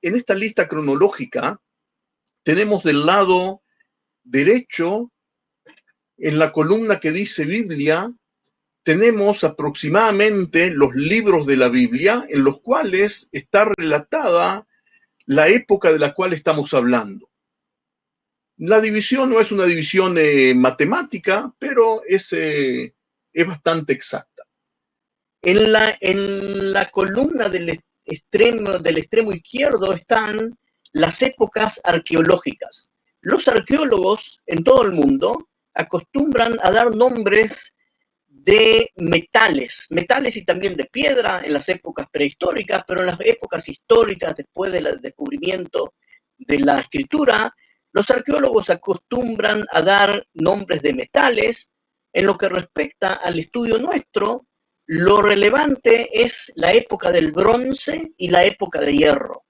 en esta lista cronológica tenemos del lado derecho, en la columna que dice Biblia, tenemos aproximadamente los libros de la Biblia en los cuales está relatada la época de la cual estamos hablando. La división no es una división matemática, pero es bastante exacta. En la columna del extremo izquierdo están las épocas arqueológicas. Los arqueólogos en todo el mundo acostumbran a dar nombres de metales y también de piedra en las épocas prehistóricas, pero en las épocas históricas, después del descubrimiento de la escritura, los arqueólogos acostumbran a dar nombres de metales. En lo que respecta al estudio nuestro, lo relevante es la época del bronce y la época de hierro.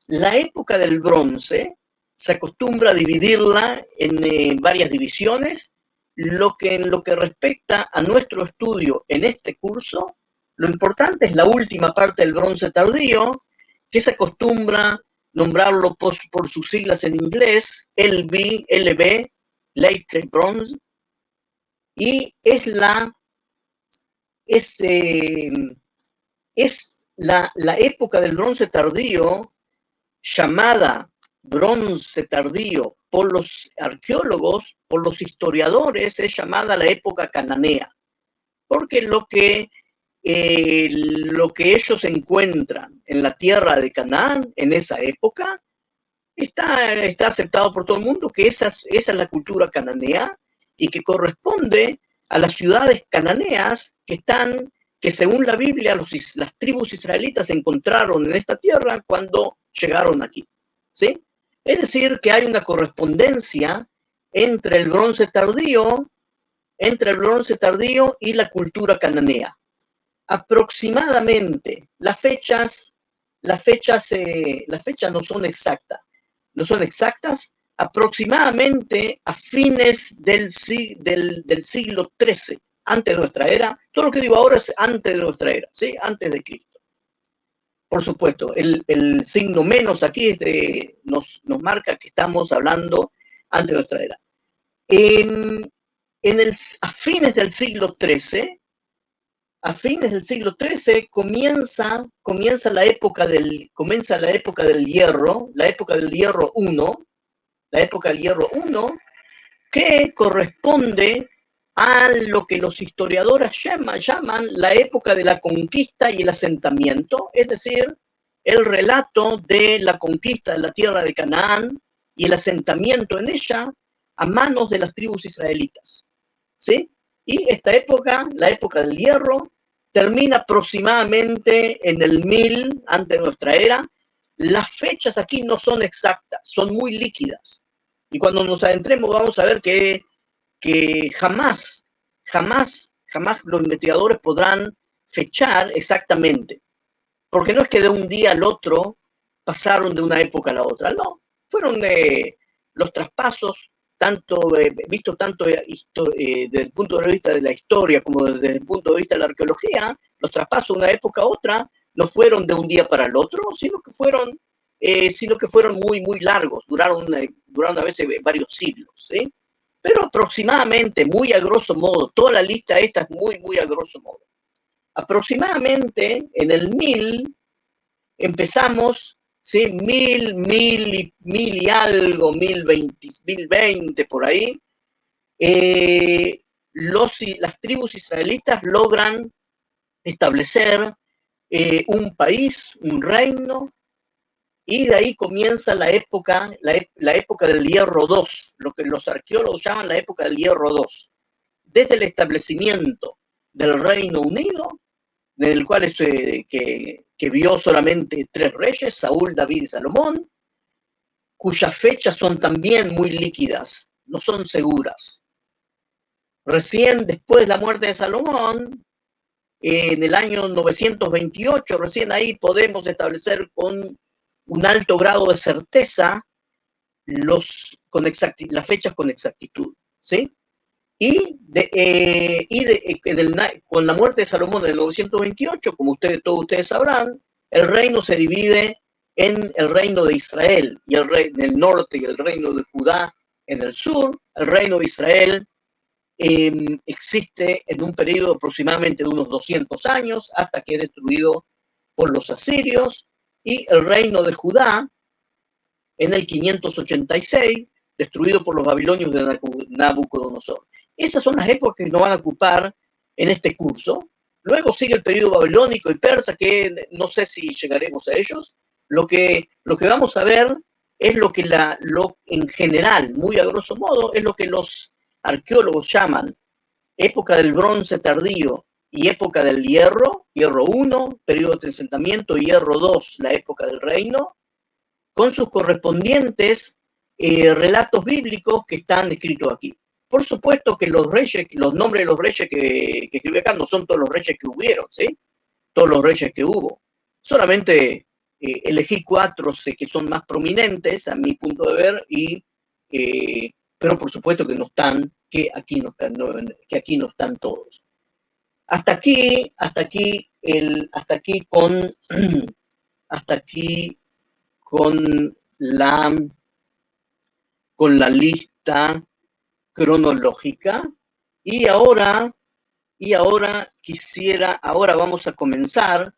La época del bronce se acostumbra a dividirla en varias divisiones. En lo que respecta a nuestro estudio en este curso, lo importante es la última parte del bronce tardío, que se acostumbra nombrarlo por sus siglas en inglés, LB, Late Bronze, y es la época del bronce tardío, llamada bronce tardío por los arqueólogos, por los historiadores, es llamada la época cananea, porque lo que ellos encuentran en la tierra de Canaán en esa época está aceptado por todo el mundo, que esa es la cultura cananea y que corresponde a las ciudades cananeas que según la Biblia las tribus israelitas encontraron en esta tierra cuando llegaron aquí, ¿sí? Es decir, que hay una correspondencia entre el bronce tardío y la cultura cananea. Aproximadamente, las fechas no son exactas, aproximadamente a fines del siglo XIII, antes de nuestra era. Todo lo que digo ahora es antes de nuestra era, ¿sí? Antes de Cristo. Por supuesto, el signo menos aquí nos marca que estamos hablando antes de nuestra era. A fines del siglo XIII, comienza la época del hierro, la época del hierro 1, que corresponde a lo que los historiadores llaman la época de la conquista y el asentamiento, es decir, el relato de la conquista de la tierra de Canaán y el asentamiento en ella a manos de las tribus israelitas, ¿sí? Y esta época, la época del hierro, termina aproximadamente en el 1000 antes de nuestra era. Las fechas aquí no son exactas, son muy líquidas. Y cuando nos adentremos vamos a ver que jamás los investigadores podrán fechar exactamente. Porque no es que de un día al otro pasaron de una época a la otra, no. Fueron los traspasos, visto tanto desde el punto de vista de la historia como desde el punto de vista de la arqueología, los traspasos de una época a otra no fueron de un día para el otro, sino que fueron muy, muy largos, duraron a veces varios siglos, ¿sí? Pero aproximadamente, muy a grosso modo, toda la lista esta es muy, muy a grosso modo. Aproximadamente en el 1000 empezamos, ¿sí? 1000 y algo, 1020 por ahí. Las tribus israelitas logran establecer un país, un reino, y de ahí comienza la época del hierro 2, lo que los arqueólogos llaman la época del hierro 2. Desde el establecimiento del Reino Unido, del cual que vio solamente 3 reyes, Saúl, David y Salomón, cuyas fechas son también muy líquidas, no son seguras. Recién después de la muerte de Salomón, en el año 928, recién ahí podemos establecer con un alto grado de certeza las fechas con exactitud, ¿sí? Con la muerte de Salomón en el 928, como todos ustedes sabrán, el reino se divide en el reino de Israel y el rey del norte y el reino de Judá en el sur. El reino de Israel existe en un periodo aproximadamente de unos 200 años hasta que es destruido por los asirios, y el reino de Judá en el 586, destruido por los babilonios de Nabucodonosor. Esas son las épocas que nos van a ocupar en este curso. Luego sigue el periodo babilónico y persa, que no sé si llegaremos a ellos. Lo que vamos a ver es lo que en general, muy a grosso modo, es lo que los arqueólogos llaman época del bronce tardío y época del hierro, hierro 1, periodo de asentamiento, hierro 2, la época del reino, con sus correspondientes relatos bíblicos que están escritos aquí. Por supuesto que los reyes, los nombres de los reyes que escribí acá no son todos los reyes que hubieron, ¿sí? Todos los reyes que hubo. Solamente elegí 4 que son más prominentes a mi punto de ver, pero por supuesto que no están, que aquí no están todos. Hasta aquí con la lista cronológica, y ahora vamos a comenzar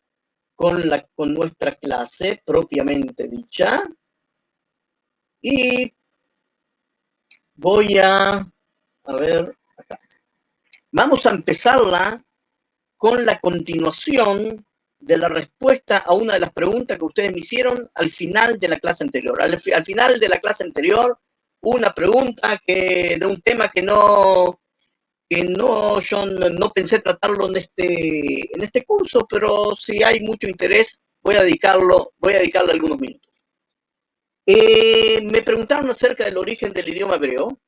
con nuestra clase propiamente dicha, y voy a ver acá. Vamos a empezarla con la continuación de la respuesta a una de las preguntas que ustedes me hicieron al final de la clase anterior. Al final de la clase anterior, una pregunta de un tema que yo no pensé tratarlo en este curso, pero si hay mucho interés, voy a dedicarle algunos minutos. Me preguntaron acerca del origen del idioma hebreo,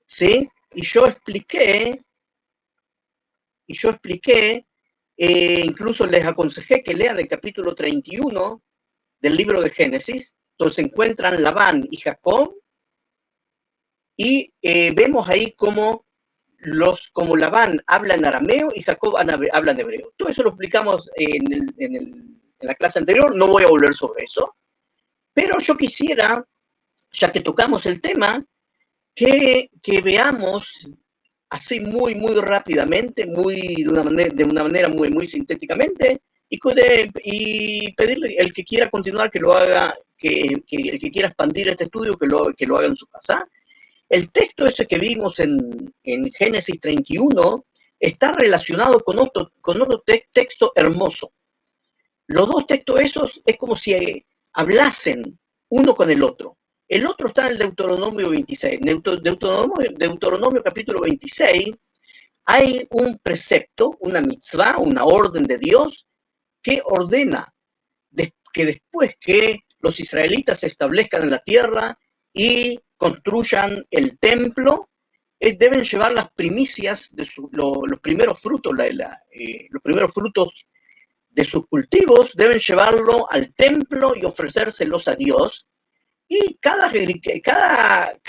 ¿sí? Y yo expliqué, incluso les aconsejé que lean el capítulo 31 del libro de Génesis, donde se encuentran Labán y Jacob, y vemos ahí cómo Labán habla en arameo y Jacob habla en hebreo. Todo eso lo explicamos en la clase anterior, no voy a volver sobre eso, pero yo quisiera, ya que tocamos el tema, que veamos así muy rápidamente, de una manera muy sintéticamente, y pedirle el que quiera continuar que lo haga, que el que quiera expandir este estudio que lo haga en su casa. El texto ese que vimos en Génesis 31 está relacionado con otro texto hermoso. Los dos textos esos es como si hablasen uno con el otro. El otro está en el Deuteronomio 26. Deuteronomio capítulo 26, hay un precepto, una mitzvah, una orden de Dios que ordena que después que los israelitas se establezcan en la tierra y construyan el templo, deben llevar las primicias de los primeros frutos, los primeros frutos de sus cultivos, deben llevarlo al templo y ofrecérselos a Dios. Y cada agricultor,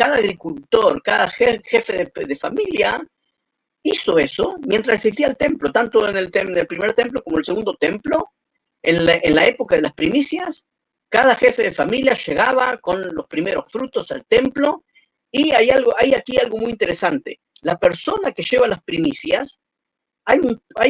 cada jefe de familia hizo eso mientras existía el templo, tanto en el primer templo como en el segundo templo. En la época de las primicias, cada jefe de familia llegaba con los primeros frutos al templo, y hay aquí algo muy interesante. La persona que lleva las primicias, hay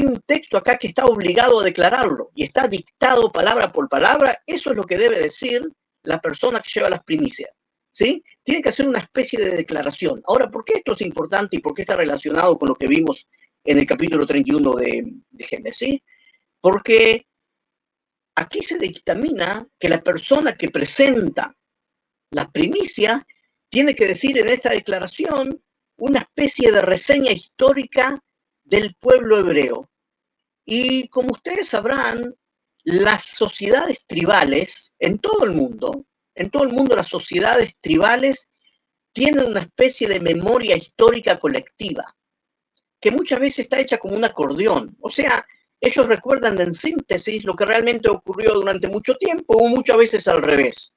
un texto acá que está obligado a declararlo y está dictado palabra por palabra. Eso es lo que debe decir la persona que lleva las primicias, ¿sí? Tiene que hacer una especie de declaración. Ahora, ¿por qué esto es importante y por qué está relacionado con lo que vimos en el capítulo 31 de Génesis? Porque aquí se dictamina que la persona que presenta las primicias tiene que decir en esta declaración una especie de reseña histórica del pueblo hebreo. Y como ustedes sabrán, las sociedades tribales en todo el mundo las sociedades tribales tienen una especie de memoria histórica colectiva que muchas veces está hecha como un acordeón. O sea, ellos recuerdan en síntesis lo que realmente ocurrió durante mucho tiempo, o muchas veces al revés.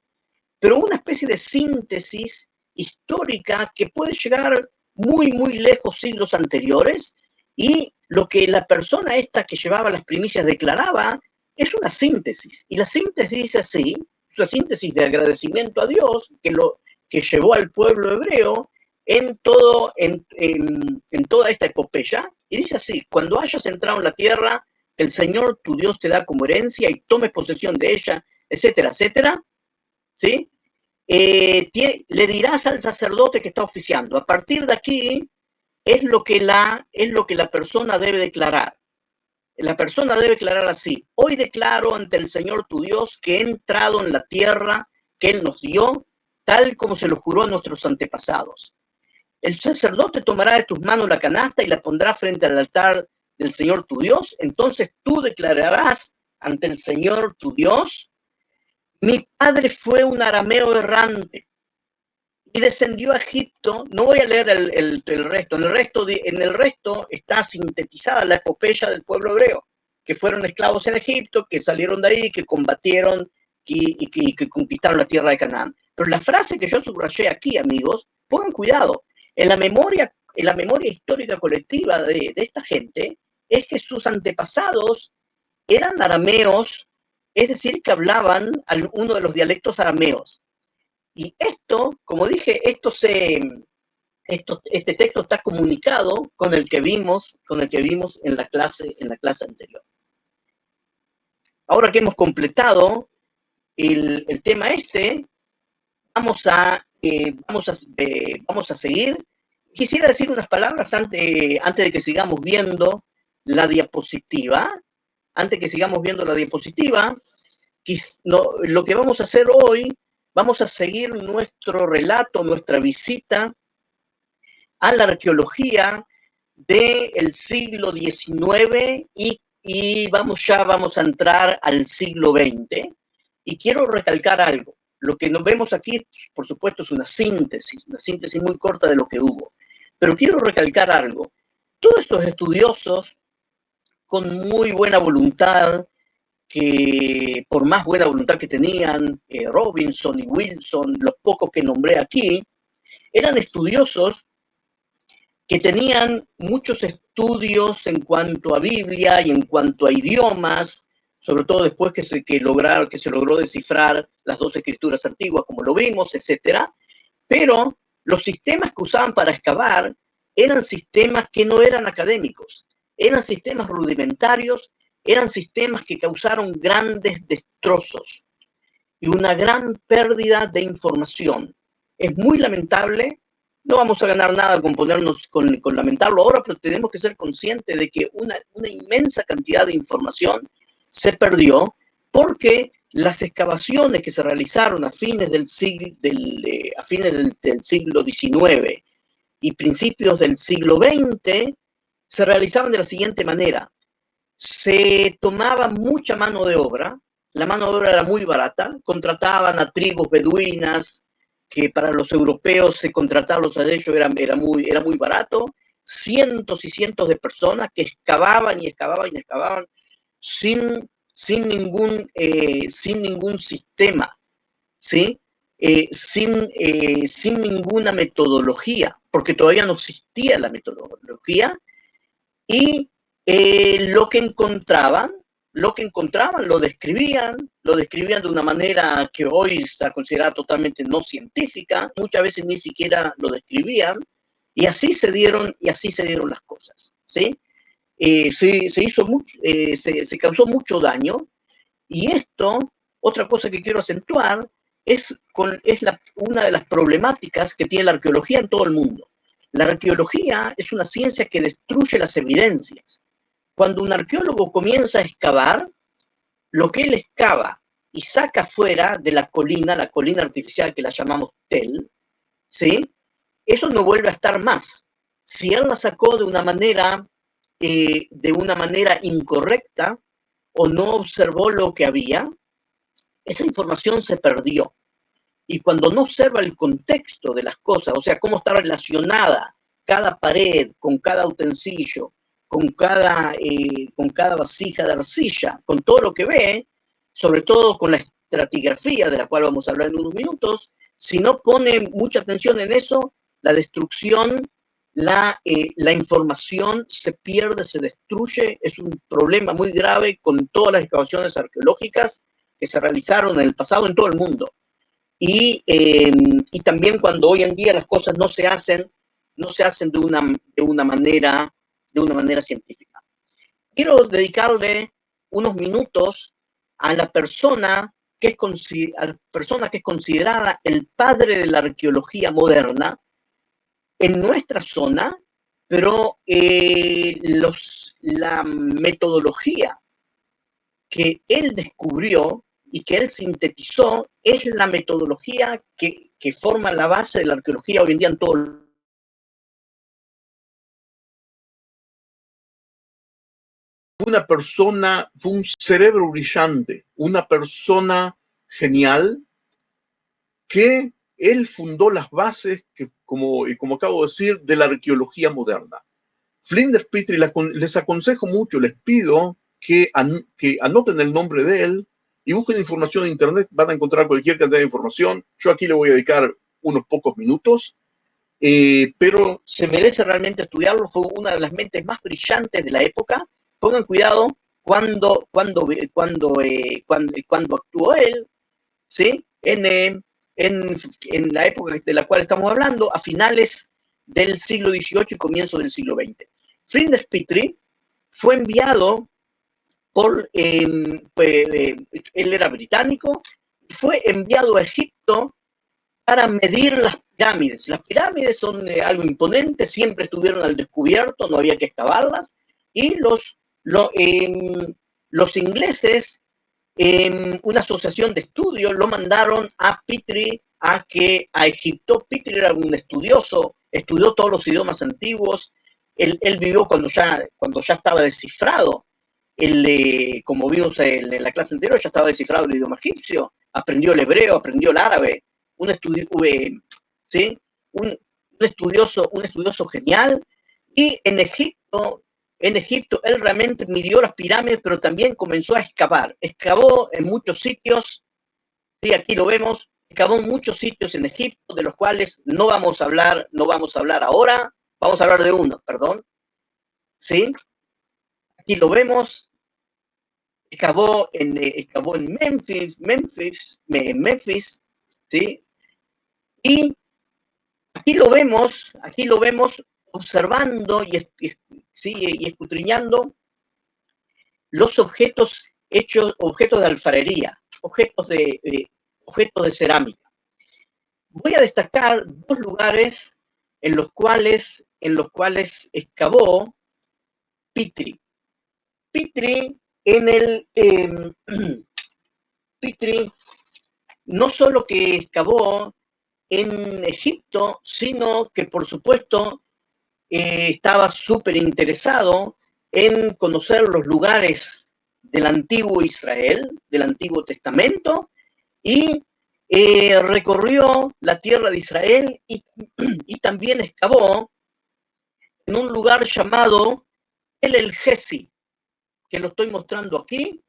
Pero una especie de síntesis histórica que puede llegar muy lejos, siglos anteriores, y lo que la persona esta que llevaba las primicias declaraba es una síntesis. Y la síntesis dice así, es una síntesis de agradecimiento a Dios que llevó al pueblo hebreo en toda esta epopeya. Y dice así: cuando hayas entrado en la tierra que el Señor tu Dios te da como herencia y tomes posesión de ella, etcétera, etcétera, ¿sí? Le dirás al sacerdote que está oficiando. A partir de aquí es lo que la persona debe declarar. La persona debe declarar así: hoy declaro ante el Señor tu Dios que he entrado en la tierra que Él nos dio, tal como se lo juró a nuestros antepasados. El sacerdote tomará de tus manos la canasta y la pondrá frente al altar del Señor tu Dios. Entonces tú declararás ante el Señor tu Dios: mi padre fue un arameo errante y descendió a Egipto. No voy a leer el resto. En el resto está sintetizada la epopeya del pueblo hebreo, que fueron esclavos en Egipto, que salieron de ahí, que combatieron y que conquistaron la tierra de Canaán. Pero la frase que yo subrayé aquí, amigos, pongan cuidado, en la memoria histórica colectiva de esta gente, es que sus antepasados eran arameos, es decir, que hablaban uno de los dialectos arameos. Y esto, como dije, este texto está comunicado con el que vimos en la clase anterior. Ahora que hemos completado el tema vamos a seguir. Quisiera decir unas palabras antes de que sigamos viendo la diapositiva. Lo que vamos a hacer hoy, vamos a seguir nuestro relato, nuestra visita a la arqueología del siglo XIX y vamos a entrar al siglo XX. Y quiero recalcar algo. Lo que nos vemos aquí, por supuesto, es una síntesis muy corta de lo que hubo. Pero quiero recalcar algo. Todos estos estudiosos, con muy buena voluntad, que por más buena voluntad que tenían, Robinson y Wilson, los pocos que nombré aquí, eran estudiosos que tenían muchos estudios en cuanto a Biblia y en cuanto a idiomas, sobre todo después que se logró descifrar las dos escrituras antiguas, como lo vimos, etcétera. Pero los sistemas que usaban para excavar eran sistemas que no eran académicos, eran sistemas rudimentarios, eran sistemas que causaron grandes destrozos y una gran pérdida de información. Es muy lamentable. No vamos a ganar nada con ponernos con lamentarlo ahora, pero tenemos que ser conscientes de que una inmensa cantidad de información se perdió porque las excavaciones que se realizaron a fines del siglo XIX y principios del siglo XX se realizaban de la siguiente manera. Se tomaba mucha mano de obra, la mano de obra era muy barata, contrataban a tribus beduinas, que para los europeos contratarlos a ellos era muy barato, cientos y cientos de personas que excavaban sin ningún sistema, ¿sí? Sin ninguna metodología, porque todavía no existía la metodología, y lo que encontraban lo describían de una manera que hoy está considerada totalmente no científica, muchas veces ni siquiera lo describían, y así se dieron las cosas, ¿sí? Se causó mucho daño, y otra cosa que quiero acentuar, es una de las problemáticas que tiene la arqueología en todo el mundo. La arqueología es una ciencia que destruye las evidencias. Cuando un arqueólogo comienza a excavar, lo que él excava y saca fuera de la colina artificial que la llamamos Tell, ¿sí? Eso no vuelve a estar más. Si él la sacó de una manera incorrecta o no observó lo que había, esa información se perdió. Y cuando no observa el contexto de las cosas, o sea, cómo está relacionada cada pared con cada utensilio, con cada vasija de arcilla, con todo lo que ve, sobre todo con la estratigrafía de la cual vamos a hablar en unos minutos, si no pone mucha atención en eso, la destrucción la información se pierde, se destruye. Es un problema muy grave con todas las excavaciones arqueológicas que se realizaron en el pasado en todo el mundo. Y también cuando hoy en día las cosas no se hacen de una manera científica. Quiero dedicarle unos minutos a la persona que es considerada el padre de la arqueología moderna en nuestra zona, pero la metodología que él descubrió y que él sintetizó es la metodología que forma la base de la arqueología hoy en día en todo el mundo. Una persona, un cerebro brillante, una persona genial, que él fundó las bases, como acabo de decir, de la arqueología moderna. Flinders Petrie, les aconsejo mucho, les pido que anoten el nombre de él y busquen información en internet, van a encontrar cualquier cantidad de información. Yo aquí le voy a dedicar unos pocos minutos, pero se merece realmente estudiarlo. Fue una de las mentes más brillantes de la época. Pongan cuidado cuando actuó él, ¿sí? En la época de la cual estamos hablando, a finales del siglo XVIII y comienzo del siglo XX. Flinders Petrie fue enviado él era británico, fue enviado a Egipto para medir las pirámides. Las pirámides son algo imponente, siempre estuvieron al descubierto, no había que excavarlas, y los ingleses, una asociación de estudio, lo mandaron a Petrie a Egipto. Petrie era un estudioso, estudió todos los idiomas antiguos. Él vivió cuando ya estaba descifrado. Como vimos en la clase anterior, ya estaba descifrado el idioma egipcio. Aprendió el hebreo, aprendió el árabe. Un estudioso genial. Y en Egipto él realmente midió las pirámides, pero también comenzó a excavar. Excavó en muchos sitios, ¿sí? Aquí lo vemos, excavó en muchos sitios en Egipto, de los cuales no vamos a hablar ahora, vamos a hablar de uno, perdón. ¿Sí? Aquí lo vemos. Excavó en Memphis, ¿sí? Y aquí lo vemos observando y escudriñando los objetos de alfarería, objetos de cerámica. Voy a destacar dos lugares en los cuales excavó Petrie. Petrie no solo que excavó en Egipto, sino que por supuesto estaba súper interesado en conocer los lugares del antiguo Israel, del Antiguo Testamento, y recorrió la tierra de Israel y también excavó en un lugar llamado Tel el Gezi, que lo estoy mostrando aquí,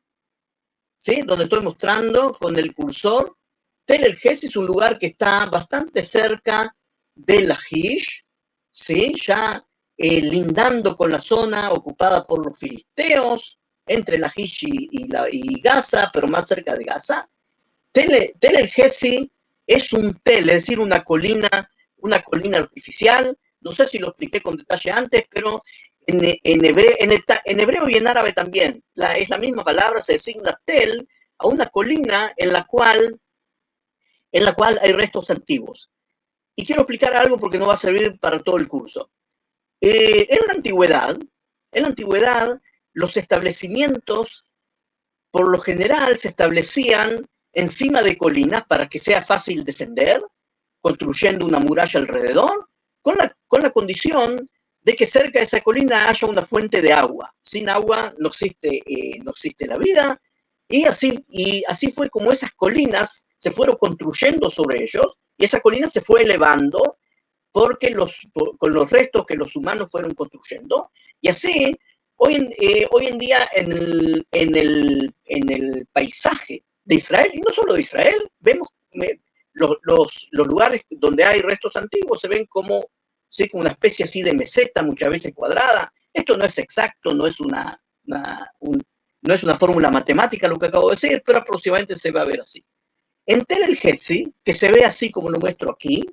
¿sí? Donde estoy mostrando con el cursor. Tel el Gezi es un lugar que está bastante cerca de Lachish, ¿sí? Ya lindando con la zona ocupada por los filisteos, entre Lachish y Gaza, pero más cerca de Gaza. Tel el Gezi es un tel, es decir, una colina artificial. No sé si lo expliqué con detalle antes, pero en hebreo y en árabe también es la misma palabra, se designa tel a una colina en la cual hay restos antiguos. Y quiero explicar algo porque no va a servir para todo el curso. En la antigüedad, los establecimientos, por lo general, se establecían encima de colinas para que sea fácil defender, construyendo una muralla alrededor, con la condición de que cerca de esa colina haya una fuente de agua. Sin agua no existe la vida. Y así fue como esas colinas se fueron construyendo sobre ellos, y esa colina se fue elevando con los restos que los humanos fueron construyendo. Y así, hoy en día, en el paisaje de Israel, y no solo de Israel, vemos los lugares donde hay restos antiguos, se ven como ¿sí? Con una especie así de meseta, muchas veces cuadrada. Esto no es exacto, no es una fórmula matemática lo que acabo de decir, pero aproximadamente se va a ver así. En Tel el Hetzi, que se ve así como lo muestro aquí,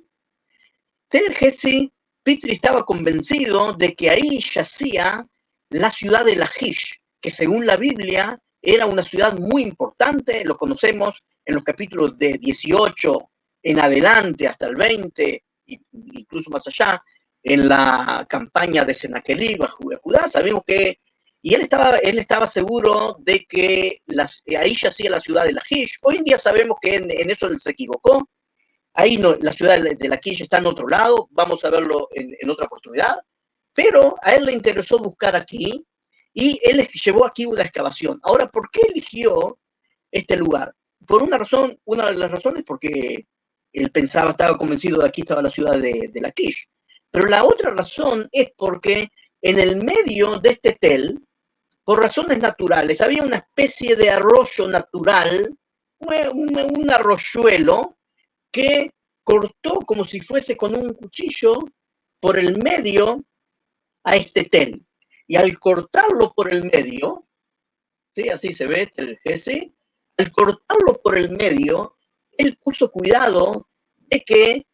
Tel el Hetzi, Petrie estaba convencido de que ahí yacía la ciudad de Lachish, que según la Biblia era una ciudad muy importante, lo conocemos en los capítulos de 18 en adelante hasta el 20, incluso más allá, en la campaña de Senaquerib a Judá, sabemos que, y él estaba seguro de que ahí yacía la ciudad de Lachish. Hoy en día sabemos que en eso él se equivocó. Ahí no, la ciudad de Lachish está en otro lado, vamos a verlo en otra oportunidad, pero a él le interesó buscar aquí y él llevó aquí una excavación. Ahora, ¿por qué eligió este lugar? Por una razón, una de las razones porque él estaba convencido de que aquí estaba la ciudad de Lachish, pero la otra razón es porque en el medio de este tel, por razones naturales, había una especie de arroyo natural, un arroyuelo, que cortó como si fuese con un cuchillo por el medio a este tel. Y al cortarlo por el medio, ¿sí? Así se ve el Hetzi, al cortarlo por el medio, él puso cuidado de que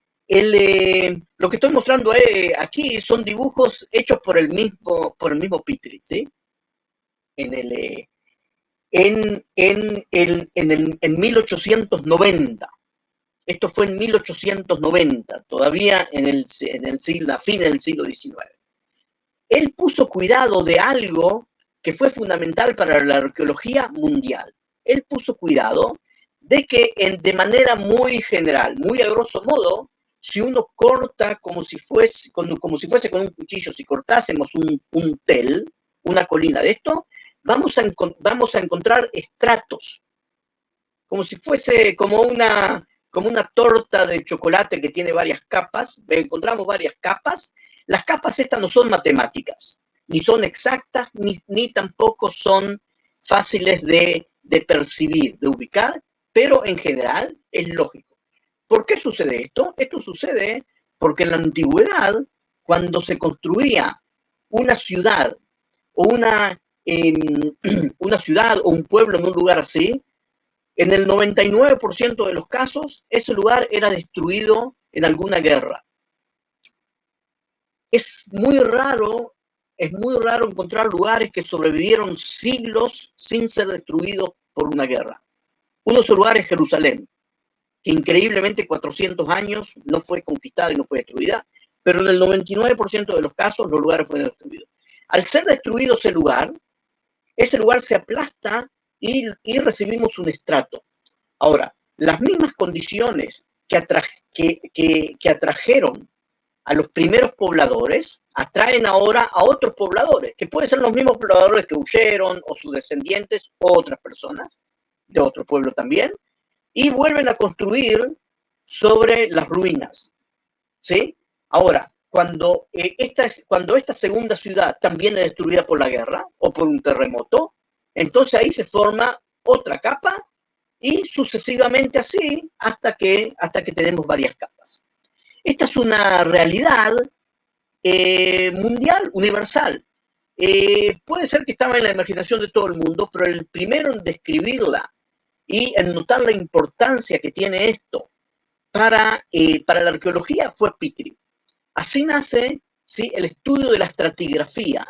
lo que estoy mostrando aquí son dibujos hechos por el mismo Petrie, ¿sí? En 1890. Esto fue en 1890, todavía a fines del siglo XIX. Él puso cuidado de algo que fue fundamental para la arqueología mundial. Él puso cuidado de que de manera muy general, muy a grosso modo, si uno corta como si fuese con un cuchillo, si cortásemos un tel, una colina de esto, vamos a encontrar estratos, como si fuese como una torta de chocolate que tiene varias capas. Encontramos varias capas. Las capas estas no son matemáticas, ni son exactas, ni tampoco son fáciles de percibir, de ubicar, pero en general es lógico. ¿Por qué sucede esto? Esto sucede porque en la antigüedad, cuando se construía una ciudad o una ciudad o un pueblo en un lugar así, en el 99% de los casos, ese lugar era destruido en alguna guerra. Es muy raro encontrar lugares que sobrevivieron siglos sin ser destruidos por una guerra. Uno de esos lugares es Jerusalén, que increíblemente 400 años no fue conquistada y no fue destruida, pero en el 99% de los casos los lugares fueron destruidos. Al ser destruido ese lugar se aplasta y recibimos un estrato. Ahora, las mismas condiciones que atrajeron a los primeros pobladores atraen ahora a otros pobladores, que pueden ser los mismos pobladores que huyeron o sus descendientes o otras personas de otro pueblo también, y vuelven a construir sobre las ruinas, ¿sí? Ahora, cuando esta segunda ciudad también es destruida por la guerra o por un terremoto, entonces ahí se forma otra capa y sucesivamente así hasta que tenemos varias capas. Esta es una realidad mundial, universal. Puede ser que estaba en la imaginación de todo el mundo, pero el primero en describirla y en notar la importancia que tiene esto para la arqueología fue Petrie. Así nace, ¿sí?, el estudio de la estratigrafía.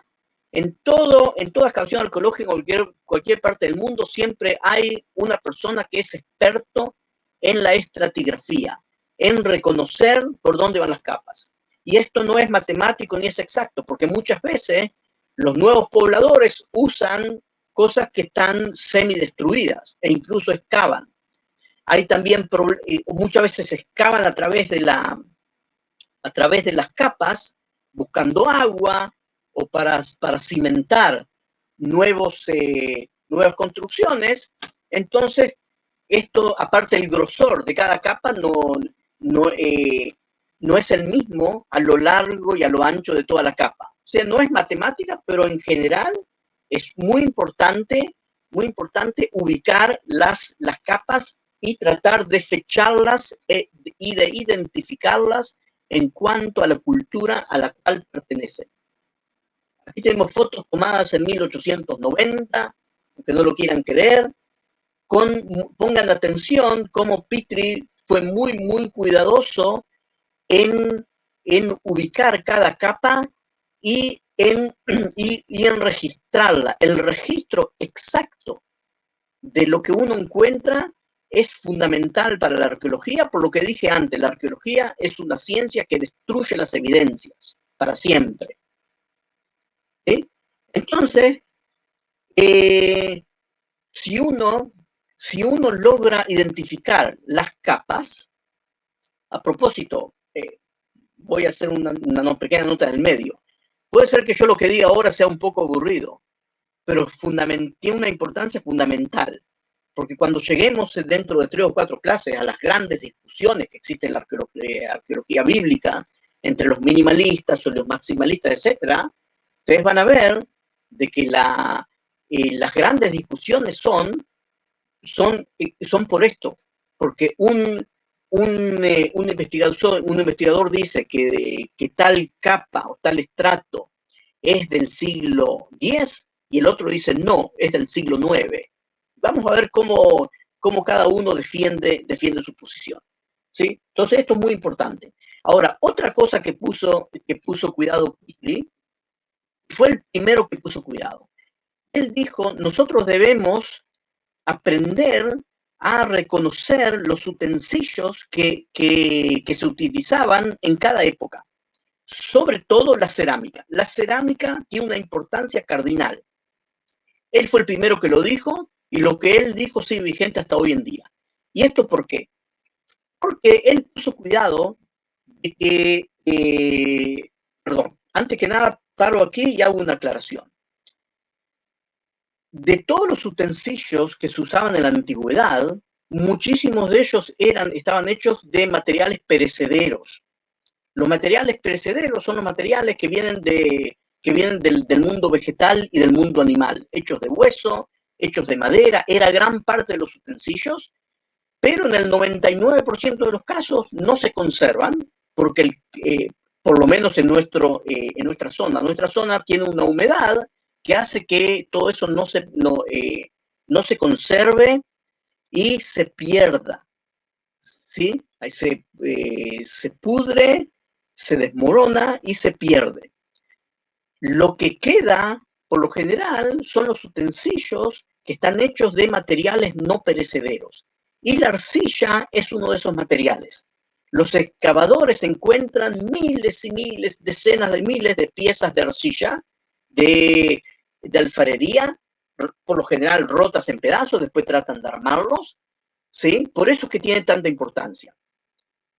En toda excavación arqueológica, en cualquier parte del mundo, siempre hay una persona que es experto en la estratigrafía, en reconocer por dónde van las capas. Y esto no es matemático ni es exacto, porque muchas veces los nuevos pobladores usan cosas que están semidestruidas e incluso excavan. Hay también, muchas veces excavan a través de las capas, buscando agua o para cimentar nuevas construcciones. Entonces, esto, aparte del grosor de cada capa, no es el mismo a lo largo y a lo ancho de toda la capa. O sea, no es matemática, pero en general es muy importante ubicar las capas y tratar de fecharlas y de identificarlas en cuanto a la cultura a la cual pertenecen. Aquí tenemos fotos tomadas en 1890, aunque no lo quieran creer. Pongan atención cómo Petrie fue muy cuidadoso en ubicar cada capa y en registrarla. El registro exacto de lo que uno encuentra es fundamental para la arqueología, por lo que dije antes, la arqueología es una ciencia que destruye las evidencias para siempre. ¿Sí? Entonces, si uno logra identificar las capas, a propósito, voy a hacer una pequeña nota en el medio. Puede ser que yo lo que diga ahora sea un poco aburrido, pero tiene una importancia fundamental, porque cuando lleguemos dentro de 3 o 4 clases a las grandes discusiones que existen en la arqueología bíblica, entre los minimalistas o los maximalistas, etc., ustedes van a ver de que las grandes discusiones son por esto, porque un investigador dice que tal capa o tal estrato es del siglo X y el otro dice no, es del siglo IX. Vamos a ver cómo cada uno defiende su posición, ¿sí? Entonces esto es muy importante. Ahora, otra cosa que puso cuidado Petrie, fue el primero que puso cuidado. Él dijo, nosotros debemos aprender a reconocer los utensilios que se utilizaban en cada época, sobre todo la cerámica. La cerámica tiene una importancia cardinal. Él fue el primero que lo dijo y lo que él dijo sigue vigente hasta hoy en día. ¿Y esto por qué? Porque él puso cuidado de que, antes que nada paro aquí y hago una aclaración. De todos los utensilios que se usaban en la antigüedad, muchísimos de ellos estaban hechos de materiales perecederos. Los materiales perecederos son los materiales que vienen del mundo vegetal y del mundo animal, hechos de hueso, hechos de madera, era gran parte de los utensilios, pero en el 99% de los casos no se conservan, porque por lo menos en nuestra zona tiene una humedad que hace que todo eso no se conserve y se pierda, ¿sí? Ahí se pudre, se desmorona y se pierde. Lo que queda, por lo general, son los utensilios que están hechos de materiales no perecederos. Y la arcilla es uno de esos materiales. Los excavadores encuentran miles y miles, decenas de miles de piezas de arcilla, de alfarería, por lo general rotas en pedazos, después tratan de armarlos, ¿sí? Por eso es que tiene tanta importancia.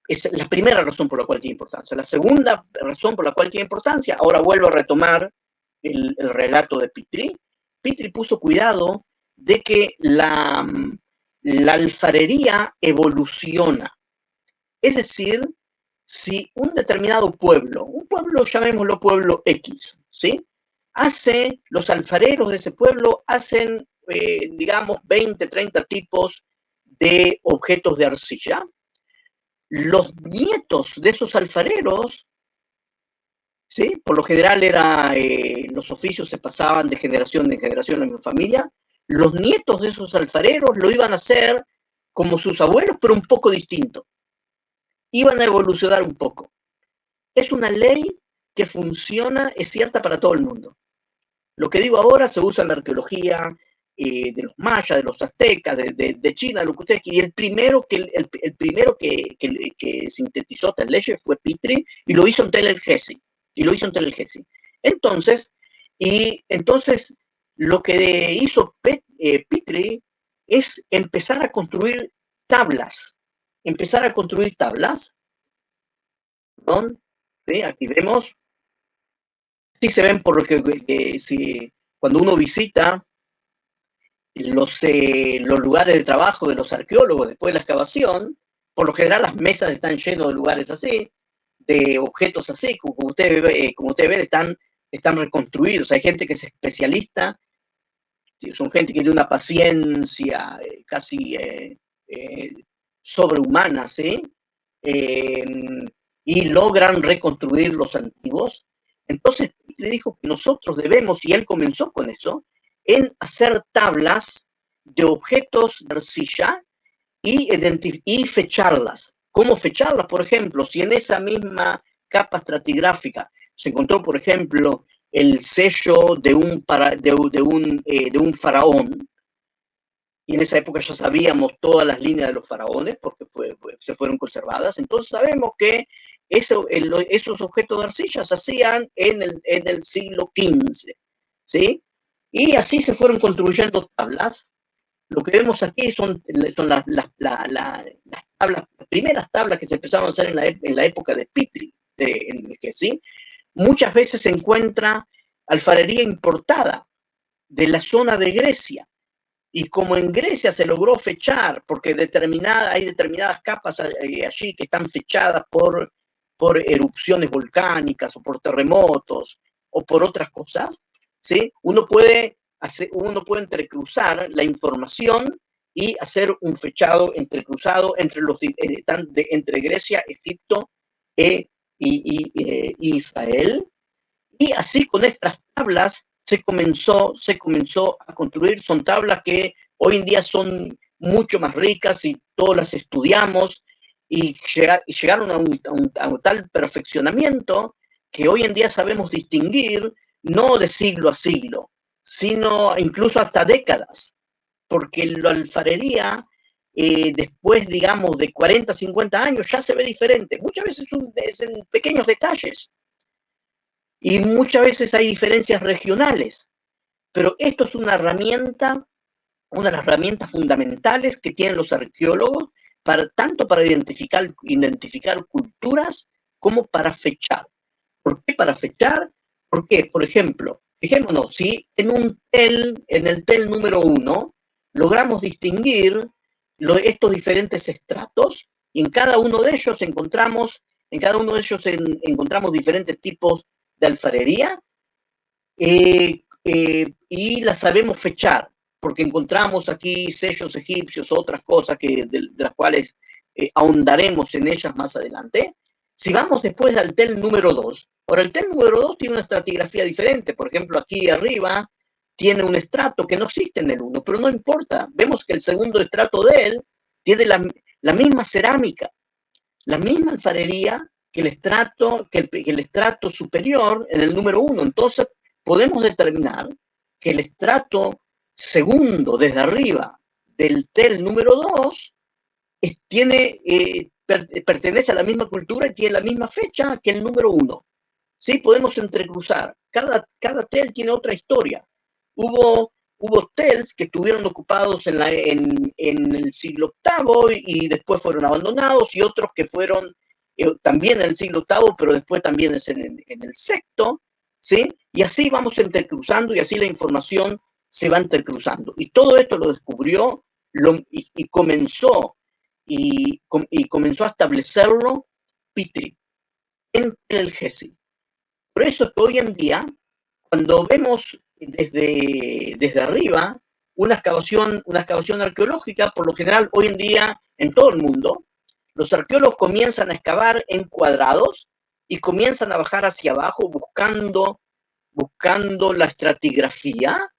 Es la primera razón por la cual tiene importancia. La segunda razón por la cual tiene importancia, ahora vuelvo a retomar el relato de Petrie. Petrie puso cuidado de que la alfarería evoluciona. Es decir, si un determinado pueblo, llamémoslo pueblo X, ¿sí? Los alfareros de ese pueblo hacen, digamos, 20, 30 tipos de objetos de arcilla. Los nietos de esos alfareros, ¿sí? Por lo general los oficios se pasaban de generación en generación en mi familia, los nietos de esos alfareros lo iban a hacer como sus abuelos, pero un poco distinto. Iban a evolucionar un poco. Es una ley que funciona, es cierta para todo el mundo. Lo que digo ahora se usa en la arqueología de los mayas, de los aztecas, de China, de lo que ustedes quieran. Y el primero que sintetizó estas leyes fue Petrie y lo hizo en Tel el Gezi. Entonces, lo que hizo Petrie es empezar a construir tablas. ¿Perdón? ¿Sí? Aquí vemos. Sí se ven por lo que cuando uno visita los lugares de trabajo de los arqueólogos después de la excavación, por lo general las mesas están llenas de lugares así, de objetos así, como ustedes ven, están reconstruidos. Hay gente que es especialista, son gente que tiene una paciencia casi sobrehumana, ¿sí? y logran reconstruir los antiguos. Entonces le dijo que nosotros debemos, y él comenzó con eso, en hacer tablas de objetos de arcilla y fecharlas. ¿Cómo fecharlas? Por ejemplo, si en esa misma capa estratigráfica se encontró, por ejemplo, el sello de un faraón, y en esa época ya sabíamos todas las líneas de los faraones porque se fueron conservadas, entonces sabemos que esos objetos de arcilla se hacían en el siglo XV, ¿sí? Y así se fueron construyendo tablas. Lo que vemos aquí son las tablas, las primeras tablas que se empezaron a hacer en la época de Pitri, ¿sí? Muchas veces se encuentra alfarería importada de la zona de Grecia. Y como en Grecia se logró fechar, porque hay determinadas capas allí que están fechadas por erupciones volcánicas o por terremotos o por otras cosas, ¿sí? Uno puede entrecruzar la información y hacer un fechado entrecruzado entre Grecia, Egipto y Israel. Y así con estas tablas se comenzó a construir. Son tablas que hoy en día son mucho más ricas y todas las estudiamos y llegaron a un tal perfeccionamiento que hoy en día sabemos distinguir no de siglo a siglo, sino incluso hasta décadas, porque la alfarería después, digamos, de 40, 50 años ya se ve diferente. Muchas veces es en pequeños detalles. Y muchas veces hay diferencias regionales, pero esto es una de las herramientas fundamentales que tienen los arqueólogos tanto para identificar culturas como para fechar. ¿Por qué para fechar? Porque, por ejemplo, fijémonos, si en el tel número 1 logramos distinguir estos diferentes estratos y en cada uno de ellos encontramos diferentes tipos de alfarería y la sabemos fechar, porque encontramos aquí sellos egipcios, otras cosas de las cuales ahondaremos en ellas más adelante. Si vamos después al tel número 2, ahora el tel número 2 tiene una estratigrafía diferente. Por ejemplo, aquí arriba tiene un estrato que no existe en el 1, pero no importa. Vemos que el segundo estrato de él tiene la misma cerámica, la misma alfarería que el estrato superior en el número 1. Entonces, podemos determinar que el estrato segundo desde arriba del tel número 2 pertenece a la misma cultura y tiene la misma fecha que el número 1. ¿Sí? Podemos entrecruzar. Cada tel tiene otra historia. Hubo tels que estuvieron ocupados en el siglo VIII y después fueron abandonados, y otros que fueron también en el siglo VIII, pero después también es en el VI, ¿sí? Y así vamos entrecruzando y así la información se va entrecruzando. Y todo esto lo descubrió y comenzó a establecerlo Pitri en el Gezi. Por eso es que hoy en día, cuando vemos desde arriba una excavación arqueológica, por lo general hoy en día en todo el mundo, los arqueólogos comienzan a excavar en cuadrados y comienzan a bajar hacia abajo buscando la estratigrafía,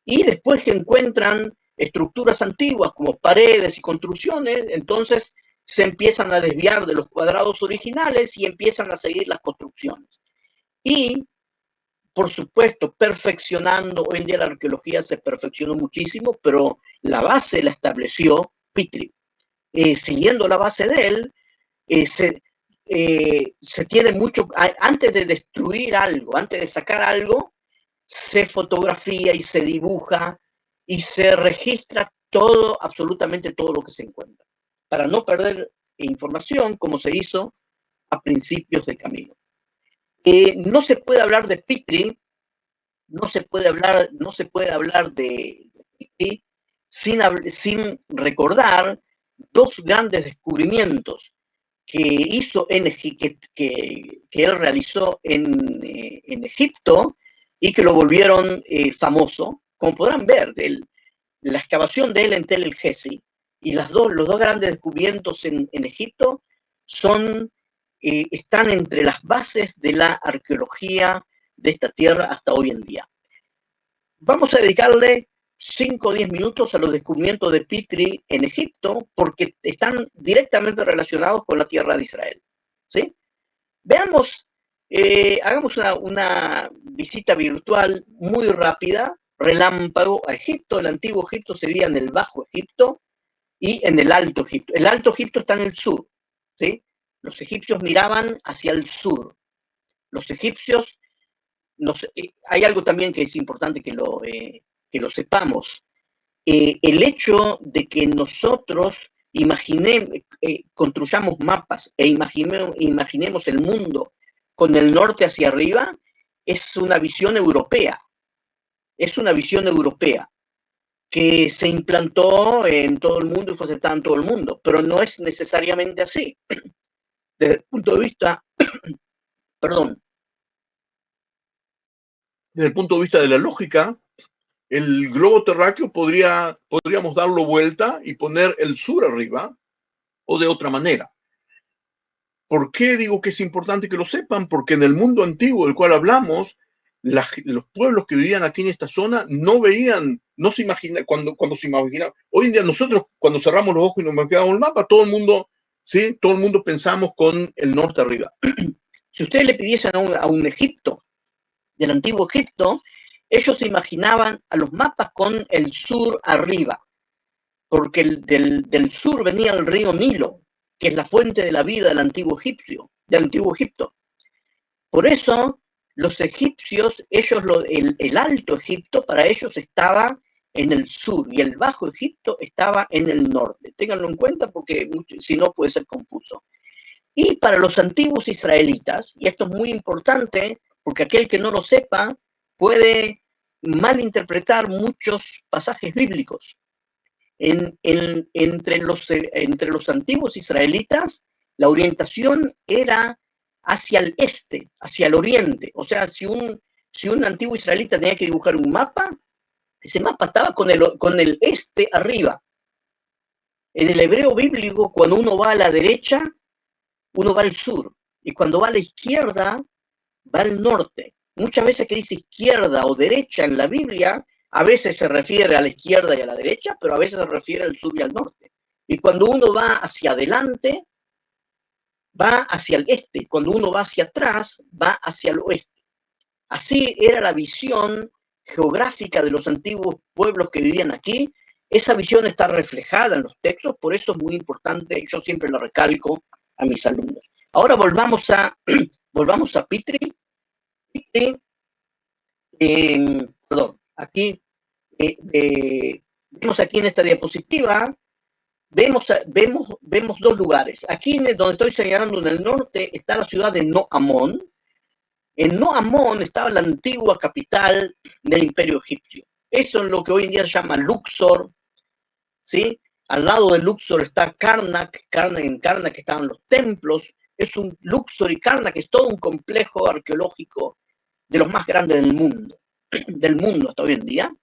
y después que encuentran estructuras antiguas como paredes y construcciones, entonces se empiezan a desviar de los cuadrados originales y empiezan a seguir las construcciones. Y, por supuesto, perfeccionando, hoy en día la arqueología se perfeccionó muchísimo, pero la base la estableció Pitri. Siguiendo la base de él, se tiene mucho, antes de destruir algo, antes de sacar algo, se fotografía y se dibuja y se registra todo, absolutamente todo lo que se encuentra, para no perder información, como se hizo a principios de camino. No se puede hablar de Pitri, no se puede hablar de Pitri sin recordar dos grandes descubrimientos que hizo que él realizó en Egipto y que lo volvieron famoso. Como podrán ver, la excavación de él en Tel el Gezi y los dos grandes descubrimientos en Egipto son están entre las bases de la arqueología de esta tierra hasta hoy en día. Vamos a dedicarle 5 o 10 minutos a los descubrimientos de Petrie en Egipto, porque están directamente relacionados con la tierra de Israel, ¿sí? Veamos, hagamos una visita virtual muy rápida, relámpago a Egipto. El antiguo Egipto se veía en el Bajo Egipto y en el Alto Egipto. El Alto Egipto está en el sur, ¿sí? Los egipcios miraban hacia el sur. Los egipcios, hay algo también que es importante que lo sepamos. El hecho de que nosotros construyamos mapas e imaginemos el mundo con el norte hacia arriba es una visión europea. Es una visión europea que se implantó en todo el mundo y fue aceptada en todo el mundo, pero no es necesariamente así. Desde el punto de vista, perdón. Desde el punto de vista de la lógica, el globo terráqueo podríamos darlo vuelta y poner el sur arriba, o de otra manera. ¿Por qué digo que es importante que lo sepan? Porque en el mundo antiguo del cual hablamos, los pueblos que vivían aquí en esta zona no veían, no se imaginaban, cuando se imaginaban. Hoy en día nosotros, cuando cerramos los ojos y nos imaginamos el mapa, todo el mundo, ¿sí? Todo el mundo pensamos con el norte arriba. Si ustedes le pidiesen a un Egipto, del antiguo Egipto, ellos se imaginaban a los mapas con el sur arriba, porque del sur venía el río Nilo, que es la fuente de la vida del antiguo Egipto. Por eso, los egipcios, el Alto Egipto para ellos estaba en el sur y el Bajo Egipto estaba en el norte. Ténganlo en cuenta porque si no puede ser confuso. Y para los antiguos israelitas, y esto es muy importante porque aquel que no lo sepa puede malinterpretar muchos pasajes bíblicos. Entre los antiguos israelitas, la orientación era hacia el este, hacia el oriente. O sea, si un antiguo israelita tenía que dibujar un mapa, ese mapa estaba con el este arriba. En el hebreo bíblico, cuando uno va a la derecha, uno va al sur. Y cuando va a la izquierda, va al norte. Muchas veces que dice izquierda o derecha en la Biblia, a veces se refiere a la izquierda y a la derecha, pero a veces se refiere al sur y al norte. Y cuando uno va hacia adelante, va hacia el este. Cuando uno va hacia atrás, va hacia el oeste. Así era la visión geográfica de los antiguos pueblos que vivían aquí. Esa visión está reflejada en los textos, por eso es muy importante, yo siempre lo recalco a mis alumnos. Ahora volvamos a Petrie. Perdón, aquí vemos aquí en esta diapositiva, vemos dos lugares. Aquí donde estoy señalando en el norte está la ciudad de Noamón. En Noamón estaba la antigua capital del Imperio Egipcio. Eso es lo que hoy en día se llama Luxor, ¿sí? Al lado de Luxor está Karnak. En Karnak estaban los templos. Es un Luxor y Karnak, es todo un complejo arqueológico de los más grandes del mundo hasta hoy en día.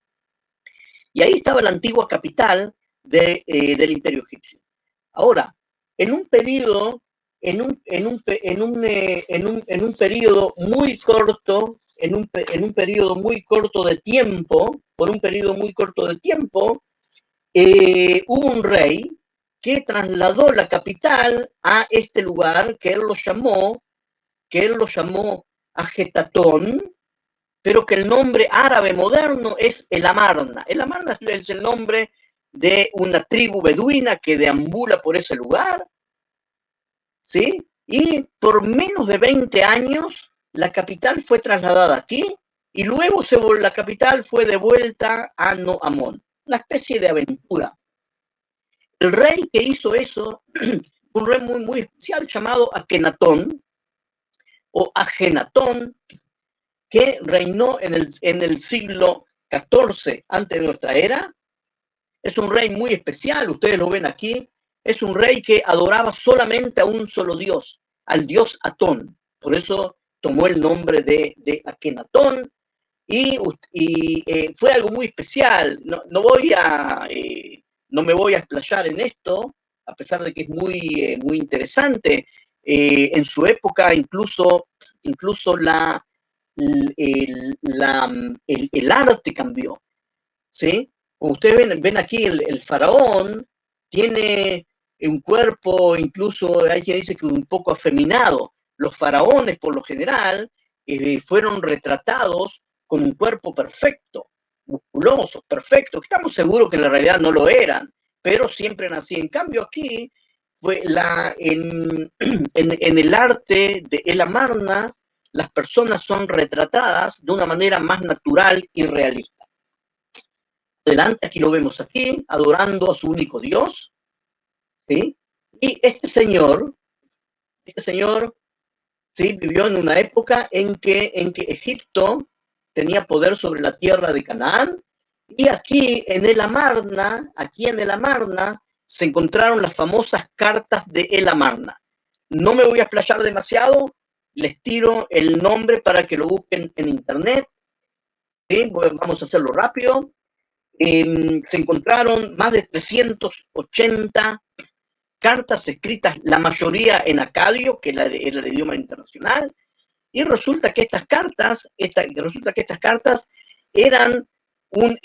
Y ahí estaba la antigua capital del Imperio Egipcio. Ahora, en un periodo muy corto, de tiempo, hubo un rey que trasladó la capital a este lugar que él lo llamó Ajetatón, pero que el nombre árabe moderno es el Amarna. El Amarna es el nombre de una tribu beduina que deambula por ese lugar, ¿sí? Y por menos de 20 años la capital fue trasladada aquí y luego la capital fue devuelta a Noamón. Una especie de aventura. El rey que hizo eso, un rey muy, muy especial llamado Akenatón o Ajenatón, que reinó en el siglo XIV antes de nuestra era. Es un rey muy especial, ustedes lo ven aquí. Es un rey que adoraba solamente a un solo dios, al dios Atón. Por eso tomó el nombre de Akenatón y fue algo muy especial. No me voy a explayar en esto, a pesar de que es muy interesante. En su época, incluso el arte cambió, ¿sí? Como ustedes ven aquí, el faraón tiene un cuerpo, incluso hay quien dice que un poco afeminado. Los faraones, por lo general, fueron retratados con un cuerpo perfecto, musculosos, perfectos. Estamos seguros que en la realidad no lo eran, pero siempre eran así. En cambio, aquí fue en el arte de El Amarna, las personas son retratadas de una manera más natural y realista. Adelante, aquí lo vemos aquí, adorando a su único Dios, ¿sí? Y este señor, ¿sí? Vivió en una época en que Egipto tenía poder sobre la tierra de Canaán, y aquí en el Amarna, se encontraron las famosas cartas de El Amarna. No me voy a explayar demasiado, les tiro el nombre para que lo busquen en internet, ¿sí? Vamos a hacerlo rápido. Se encontraron más de 380 cartas escritas, la mayoría en acadio, que era el idioma internacional, y resulta que estas cartas eran un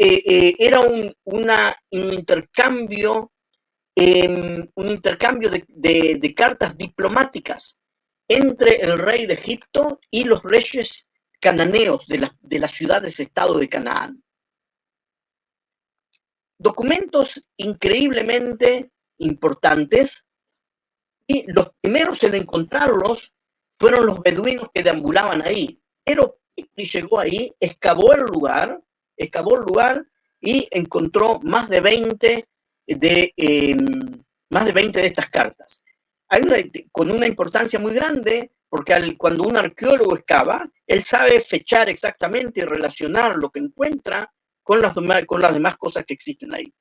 intercambio de cartas diplomáticas entre el rey de Egipto y los reyes cananeos de las ciudades-estado de Canaán. Documentos increíblemente importantes, y los primeros en encontrarlos fueron los beduinos que deambulaban ahí. Pero Petrie llegó ahí, excavó el lugar y encontró más de 20 de estas cartas. Con una importancia muy grande, porque cuando un arqueólogo excava, él sabe fechar exactamente y relacionar lo que encuentra con las demás cosas que existen ahí.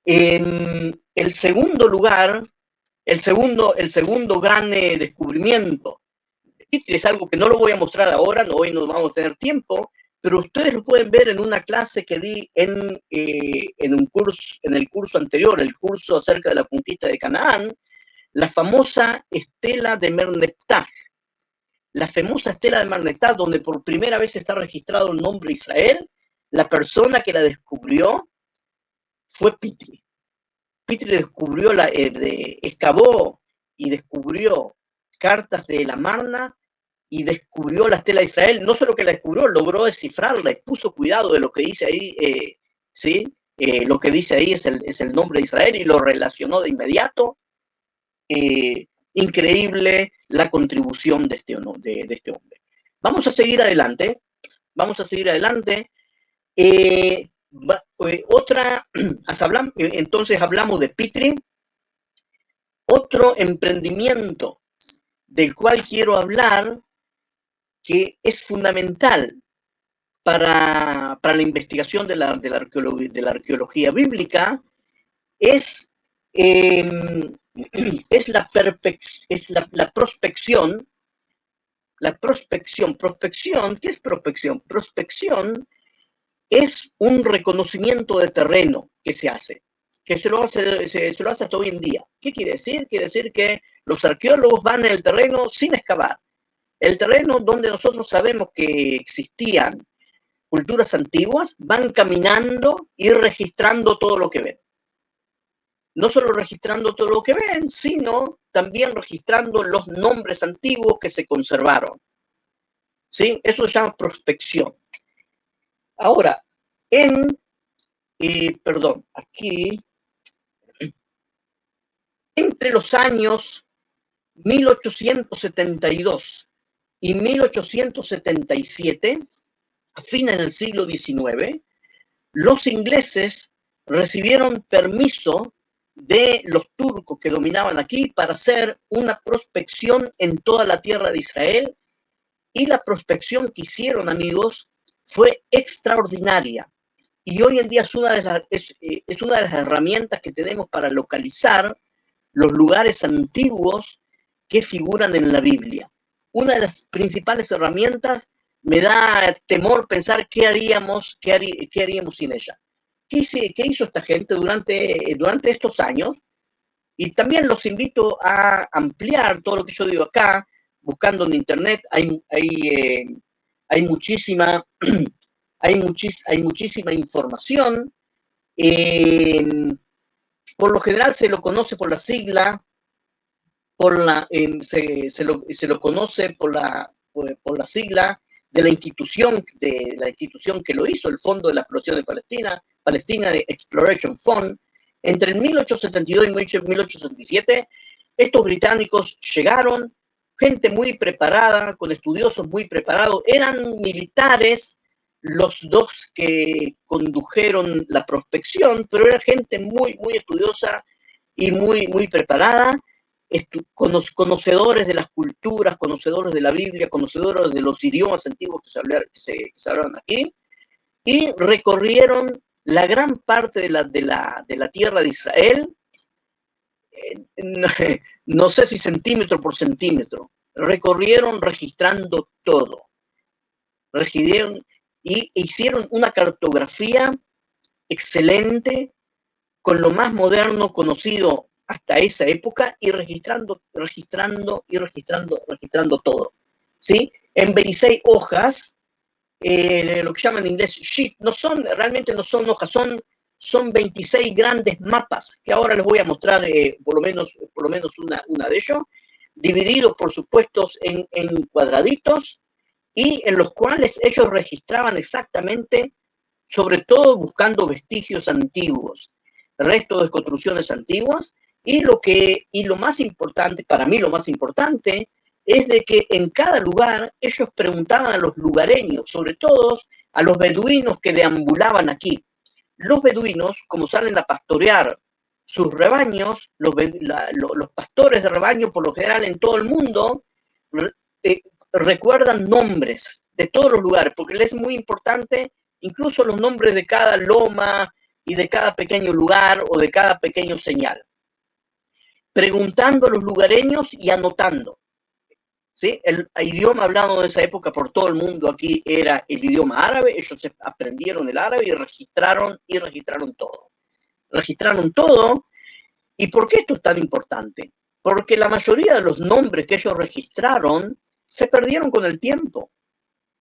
El segundo gran descubrimiento es algo que no lo voy a mostrar ahora, hoy no vamos a tener tiempo, pero ustedes lo pueden ver en una clase que di en el curso anterior, el curso acerca de la conquista de Canaán, la famosa estela de Merneptah. La famosa estela de Merneptah, donde por primera vez está registrado el nombre Israel. La persona que la descubrió fue Petrie. Petrie excavó y descubrió cartas de El Amarna y descubrió la estela de Israel. No solo que la descubrió, logró descifrarla y puso cuidado de lo que dice ahí, ¿sí? Lo que dice ahí es el nombre de Israel y lo relacionó de inmediato. Increíble la contribución de este hombre. Vamos a seguir adelante. Entonces hablamos de Petrie. Otro emprendimiento del cual quiero hablar, que es fundamental para la investigación de la arqueología bíblica, es la prospección. La prospección, ¿qué es prospección? Prospección es un reconocimiento de terreno que se hace, que se lo hace hasta hoy en día. ¿Qué quiere decir? Quiere decir que los arqueólogos van en el terreno sin excavar. El terreno donde nosotros sabemos que existían culturas antiguas, van caminando y registrando todo lo que ven. No solo registrando todo lo que ven, sino también registrando los nombres antiguos que se conservaron. ¿Sí? Eso se llama prospección. Ahora, aquí, entre los años 1872 y 1877, a fines del siglo XIX, los ingleses recibieron permiso de los turcos que dominaban aquí para hacer una prospección en toda la tierra de Israel, y la prospección que hicieron, amigos, fue extraordinaria. Y hoy en día es una de las herramientas que tenemos para localizar los lugares antiguos que figuran en la Biblia. Una de las principales herramientas, me da temor pensar qué haríamos sin ella. ¿Qué hizo esta gente durante estos años? Y también los invito a ampliar todo lo que yo digo acá, buscando en internet. Hay muchísima, hay muchísima información. Por lo general se lo conoce por la sigla, se lo conoce por la sigla de la institución que lo hizo, el Fondo de la Exploración de Palestina, Palestina Exploration Fund. Entre el 1872 y 1877, estos británicos llegaron, gente muy preparada, con estudiosos muy preparados, eran militares los dos que condujeron la prospección, pero era gente muy, muy estudiosa y muy, muy preparada, conocedores de las culturas, conocedores de la Biblia, conocedores de los idiomas antiguos que se hablaban aquí, y recorrieron la gran parte de la tierra de Israel, no sé si centímetro por centímetro, recorrieron registrando todo, registraron y hicieron una cartografía excelente con lo más moderno conocido hasta esa época y registrando todo, ¿sí? En 26 hojas, lo que llaman en inglés sheet, realmente no son hojas, son 26 grandes mapas, que ahora les voy a mostrar por lo menos una de ellos, divididos, por supuesto, en cuadraditos, y en los cuales ellos registraban exactamente, sobre todo buscando vestigios antiguos, restos de construcciones antiguas, y lo más importante, para mí lo más importante, es de que en cada lugar ellos preguntaban a los lugareños, sobre todo a los beduinos que deambulaban aquí. Los beduinos, como salen a pastorear sus rebaños, los pastores de rebaño, por lo general en todo el mundo, recuerdan nombres de todos los lugares, porque les es muy importante incluso los nombres de cada loma y de cada pequeño lugar o de cada pequeño señal. Preguntando a los lugareños y anotando. ¿Sí? El idioma hablado de esa época por todo el mundo aquí era el idioma árabe. Ellos aprendieron el árabe y registraron todo. Registraron todo. ¿Y por qué esto es tan importante? Porque la mayoría de los nombres que ellos registraron se perdieron con el tiempo.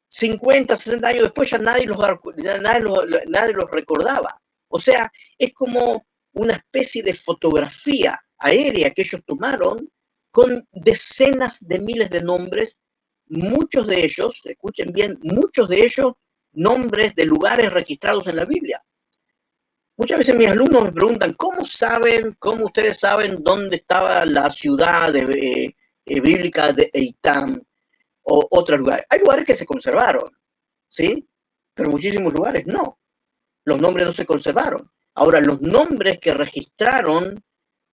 50, 60 años después ya nadie los recordaba. O sea, es como una especie de fotografía aérea que ellos tomaron con decenas de miles de nombres, muchos de ellos, escuchen bien, muchos de ellos nombres de lugares registrados en la Biblia. Muchas veces mis alumnos me preguntan, ¿cómo ustedes saben dónde estaba la ciudad bíblica de Eitam o otros lugares? Hay lugares que se conservaron, ¿sí? Pero muchísimos lugares no. Los nombres no se conservaron. Ahora, los nombres que registraron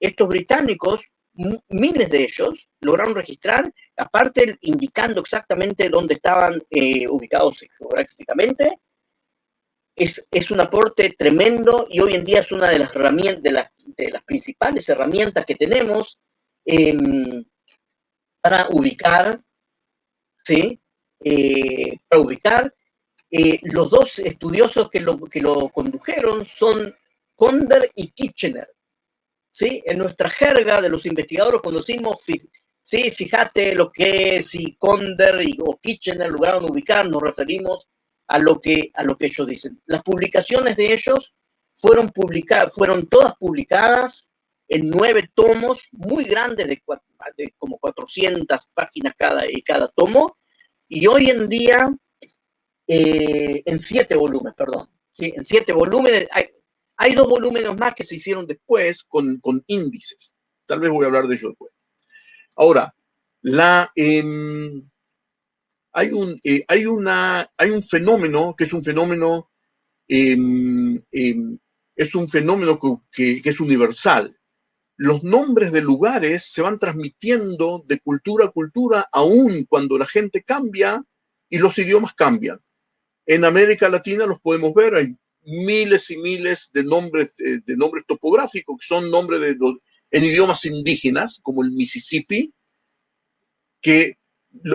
estos británicos, miles de ellos lograron registrar, aparte indicando exactamente dónde estaban ubicados geográficamente. Es un aporte tremendo y hoy en día es una de las herramientas, de las principales herramientas que tenemos para ubicar, ¿sí? Para ubicar. Los dos estudiosos que lo condujeron son Conder y Kitchener. ¿Sí? En nuestra jerga de los investigadores conocimos, ¿sí? Fíjate lo que si Conder o Kitchener lograron ubicar, nos referimos a lo que ellos dicen. Las publicaciones de ellos fueron todas publicadas en 9 tomos muy grandes de como 400 páginas cada tomo, y hoy en día en 7 volúmenes, perdón. ¿Sí? En 7 volúmenes. Hay 2 volúmenes más que se hicieron después con índices. Tal vez voy a hablar de ello después. Ahora, hay un fenómeno que es un fenómeno que es universal. Los nombres de lugares se van transmitiendo de cultura a cultura, aun cuando la gente cambia y los idiomas cambian. En América Latina los podemos ver, hay miles y miles de nombres topográficos, que son nombres en idiomas indígenas, como el Mississippi, que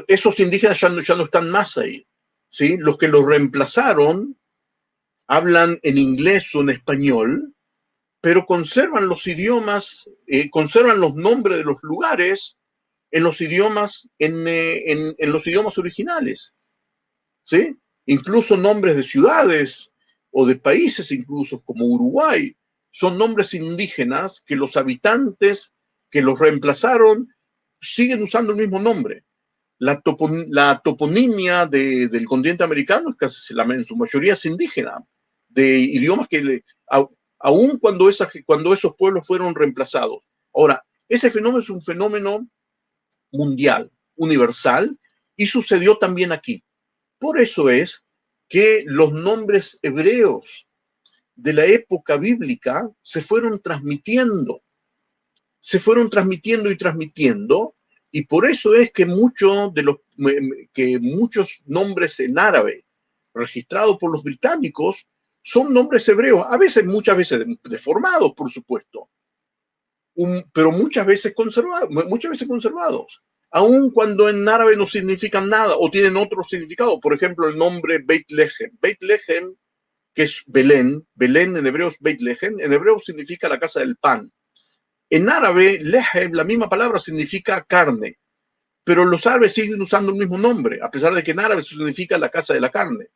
esos indígenas ya no están más ahí, ¿sí? Los que los reemplazaron hablan en inglés o en español, pero conservan los idiomas, conservan los nombres de los lugares en los idiomas, en los idiomas originales, ¿sí? Incluso nombres de ciudades o de países, incluso como Uruguay, son nombres indígenas que los habitantes que los reemplazaron siguen usando el mismo nombre. La toponimia del continente americano es casi en su mayoría es indígena, de idiomas que aún cuando esos pueblos fueron reemplazados. Ahora, ese fenómeno es un fenómeno mundial, universal, y sucedió también aquí. Por eso es que los nombres hebreos de la época bíblica se fueron transmitiendo y transmitiendo, y por eso es que muchos nombres en árabe registrados por los británicos son nombres hebreos, muchas veces deformados, por supuesto, pero muchas veces conservados, aun cuando en árabe no significan nada o tienen otro significado. Por ejemplo, el nombre Beit Lehem. Beit Lehem, que es Belén, Belén en hebreo es Beit Lehem, en hebreo significa la casa del pan. En árabe, Lehem, la misma palabra significa carne, pero los árabes siguen usando el mismo nombre, a pesar de que en árabe significa la casa de la carne.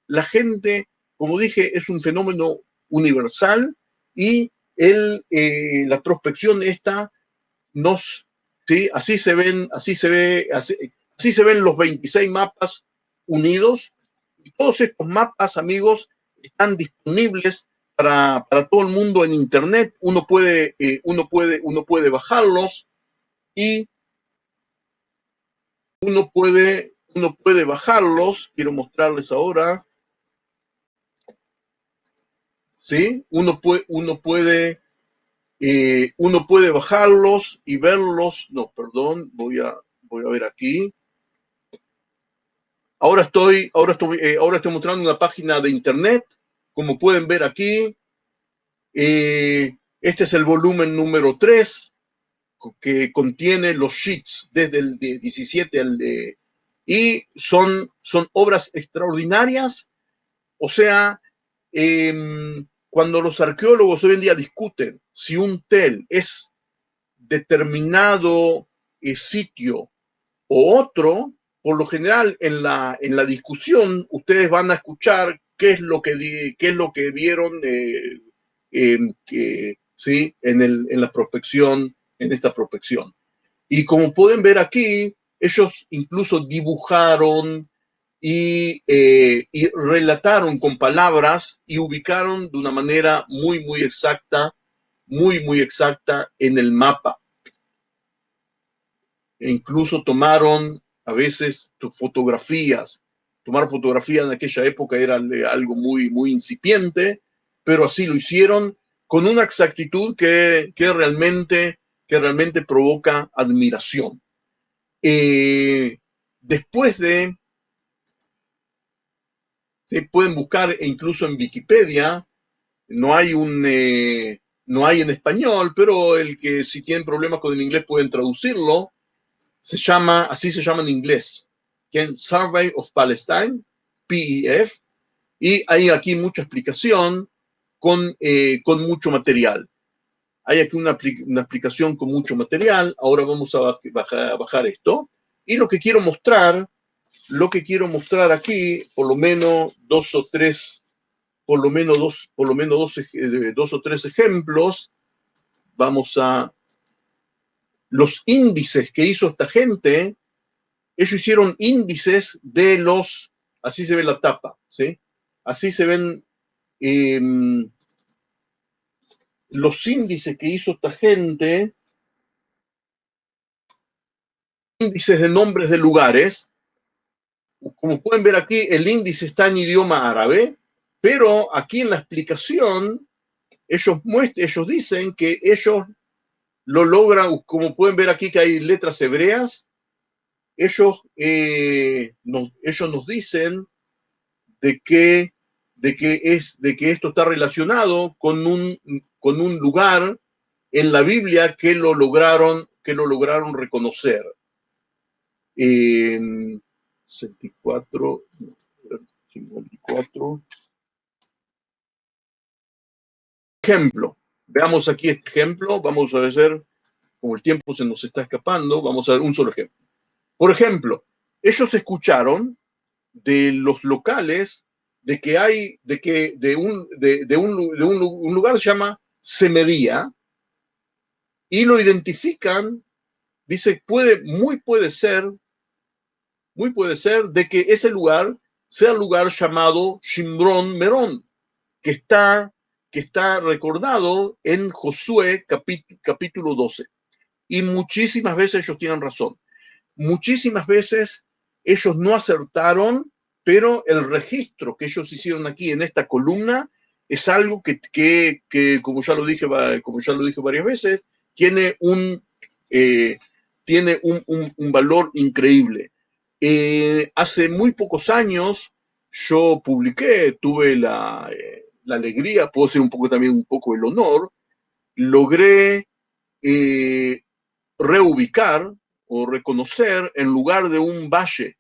La gente, como dije, es un fenómeno universal y la prospección esta ¿sí? Así se ven los 26 mapas unidos, y todos estos mapas, amigos, están disponibles para todo el mundo en internet. Uno puede bajarlos y uno puede bajarlos. Quiero mostrarles ahora, ¿sí? Uno puede bajarlos y verlos. No, perdón, voy a ver aquí. Ahora estoy mostrando una página de internet, como pueden ver aquí. Este es el volumen número 3, que contiene los sheets desde el 17 y son obras extraordinarias. O sea, cuando los arqueólogos hoy en día discuten si un tel es determinado sitio o otro, por lo general en la discusión ustedes van a escuchar qué es lo que vieron ¿sí? en la prospección, en esta prospección. Y como pueden ver aquí, ellos incluso dibujaron y relataron con palabras y ubicaron de una manera muy, muy exacta en el mapa. E incluso tomaron a veces fotografías. Tomar fotografías en aquella época era algo muy, muy incipiente, pero así lo hicieron con una exactitud que realmente provoca admiración. Después de, pueden buscar incluso en Wikipedia, no hay en español, pero si tienen problemas con el inglés pueden traducirlo. Así se llama en inglés, que es Survey of Palestine, PEF, y hay aquí mucha explicación con mucho material. Hay aquí una explicación con mucho material. Ahora vamos a bajar esto. Y lo que quiero mostrar aquí, por lo menos dos o tres ejemplos. Vamos a los índices que hizo esta gente. Ellos hicieron índices así se ve la tapa, ¿sí? Así se ven los índices que hizo esta gente, índices de nombres de lugares. Como pueden ver aquí, el índice está en idioma árabe, pero aquí en la explicación, ellos dicen que ellos lo logran, como pueden ver aquí que hay letras hebreas. Ellos nos dicen de que esto está relacionado con un lugar en la Biblia que lo lograron reconocer. En 64, 54. Ejemplo, Veamos aquí este ejemplo. Vamos a ver, como el tiempo se nos está escapando, vamos a ver un solo ejemplo. Por ejemplo, ellos escucharon de los locales de que hay, un lugar se llama Semería, y lo identifican, dice, muy puede ser de que ese lugar sea el lugar llamado Shimron Merón, que está, que está recordado en Josué capítulo 12. Y muchísimas veces ellos tienen razón. Muchísimas veces ellos no acertaron, pero el registro que ellos hicieron aquí en esta columna es algo que como ya lo dije varias veces, tiene un valor increíble. Hace muy pocos años yo publiqué, tuve la alegría, puedo decir también un poco el honor, logré reubicar o reconocer en lugar de un valle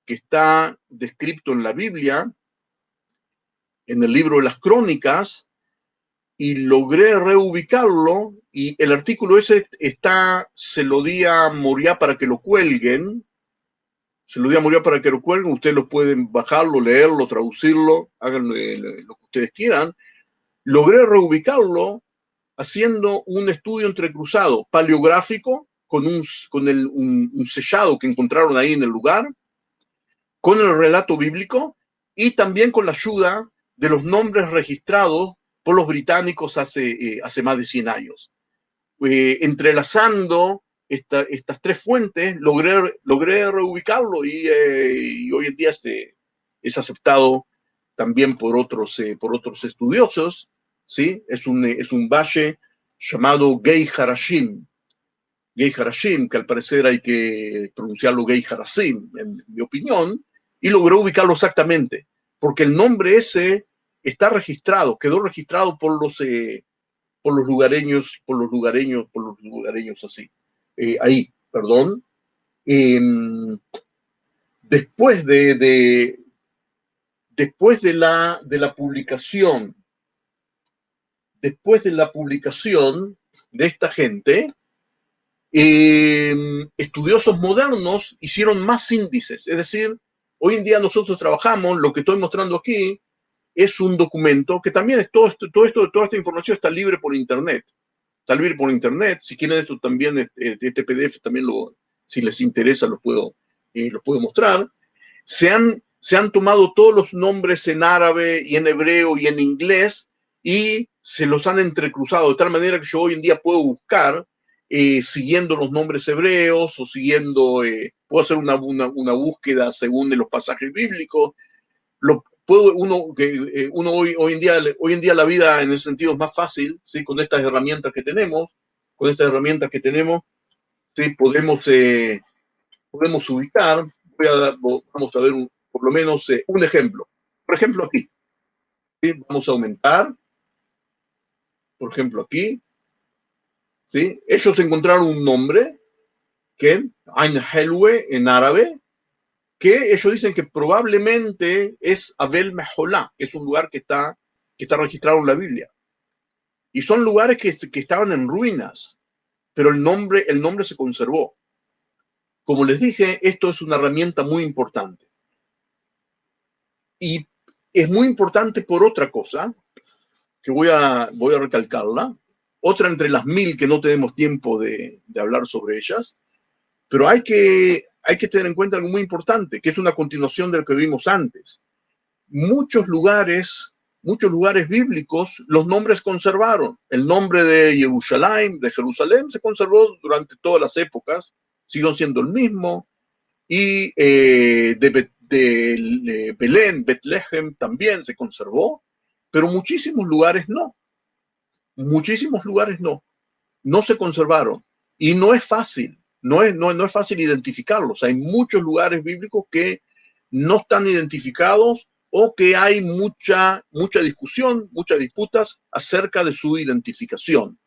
que está descrito en la Biblia, en el libro de las Crónicas, y logré reubicarlo, y el artículo ese se lo di a Moriah para que lo cuelguen, ustedes lo pueden bajarlo, leerlo, traducirlo, hagan lo que ustedes quieran. Logré reubicarlo haciendo un estudio entrecruzado paleográfico con un sellado que encontraron ahí en el lugar, con el relato bíblico y también con la ayuda de los nombres registrados por los británicos hace más de 100 años. Entrelazando estas tres fuentes, logré reubicarlo y hoy en día es aceptado también por otros estudiosos, ¿sí? Es un valle llamado Gei Harashim, que al parecer hay que pronunciarlo Gei Harasim, en mi opinión, y logró ubicarlo exactamente, porque el nombre ese está registrado, quedó registrado por los lugareños así. Ahí, perdón. Después después de la publicación, de esta gente, estudiosos modernos hicieron más índices. Es decir, hoy en día nosotros trabajamos, lo que estoy mostrando aquí es un documento que también es toda esta información está libre por internet. Está libre por internet. Si quieren esto también, este PDF también si les interesa, lo puedo mostrar. Se han tomado todos los nombres en árabe y en hebreo y en inglés y se los han entrecruzado de tal manera que yo hoy en día puedo buscar siguiendo los nombres hebreos o puedo hacer una búsqueda según los pasajes bíblicos. Uno hoy en día la vida en ese sentido es más fácil, ¿sí? Con estas herramientas que tenemos, ¿sí? Podemos ubicar. Vamos a ver por lo menos un ejemplo. Por ejemplo, aquí, ¿sí? Vamos a aumentar, por ejemplo, aquí, ¿sí? Ellos encontraron un nombre que Ain Helwe en árabe, que ellos dicen que probablemente es Abel Meholá, que es un lugar que está registrado en la Biblia. Y son lugares que estaban en ruinas, pero el nombre se conservó. Como les dije, esto es una herramienta muy importante. Y es muy importante por otra cosa, que voy a recalcarla, otra entre las 1000 que no tenemos tiempo de hablar sobre ellas, pero hay que tener en cuenta algo muy importante, que es una continuación de lo que vimos antes. Muchos lugares bíblicos, los nombres conservaron. El nombre de Jerusalén, se conservó durante todas las épocas, siguió siendo el mismo, y de Belén, Betlehem también se conservó, pero muchísimos lugares no se conservaron. Y no es fácil, no es fácil identificarlos. Hay muchos lugares bíblicos que no están identificados o que hay mucha discusión, muchas disputas acerca de su identificación.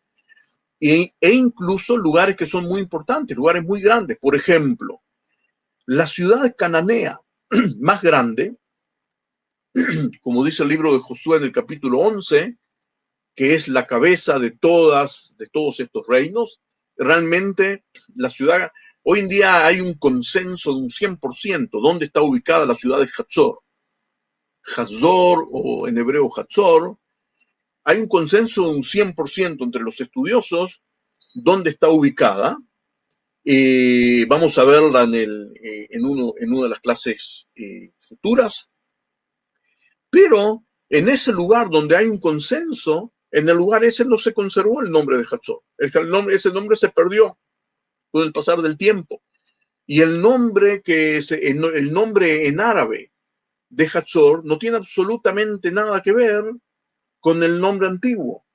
E incluso lugares que son muy importantes, lugares muy grandes. Por ejemplo, la ciudad cananea más grande, como dice el libro de Josué en el capítulo 11, que es la cabeza de todos estos reinos, realmente la ciudad, hoy en día hay un consenso de un 100%, ¿dónde está ubicada la ciudad de Hatzor? Hatzor, o en hebreo Hatzor, hay un consenso de un 100% entre los estudiosos dónde está ubicada. Vamos a verla en una de las clases futuras, pero en ese lugar donde hay un consenso, en el lugar ese no se conservó el nombre de Hatzor. Ese nombre se perdió con el pasar del tiempo. Y el nombre en árabe de Hatzor no tiene absolutamente nada que ver con el nombre antiguo.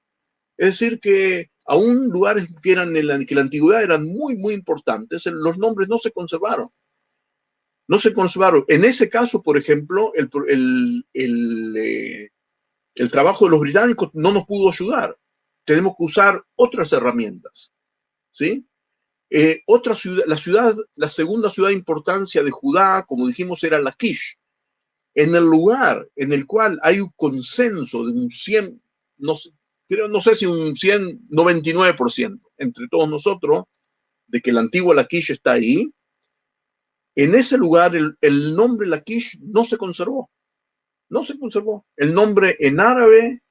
Es decir, que aún lugares que en la antigüedad eran muy, muy importantes, los nombres no se conservaron. No se conservaron. En ese caso, por ejemplo, el trabajo de los británicos no nos pudo ayudar. Tenemos que usar otras herramientas, ¿sí? La segunda ciudad de importancia de Judá, como dijimos, era Laquish. En el lugar en el cual hay un consenso de un 100, no sé si un 99% entre todos nosotros, de que el antiguo Laquish está ahí, en ese lugar el nombre Laquish no se conservó. No se conservó. El nombre en árabe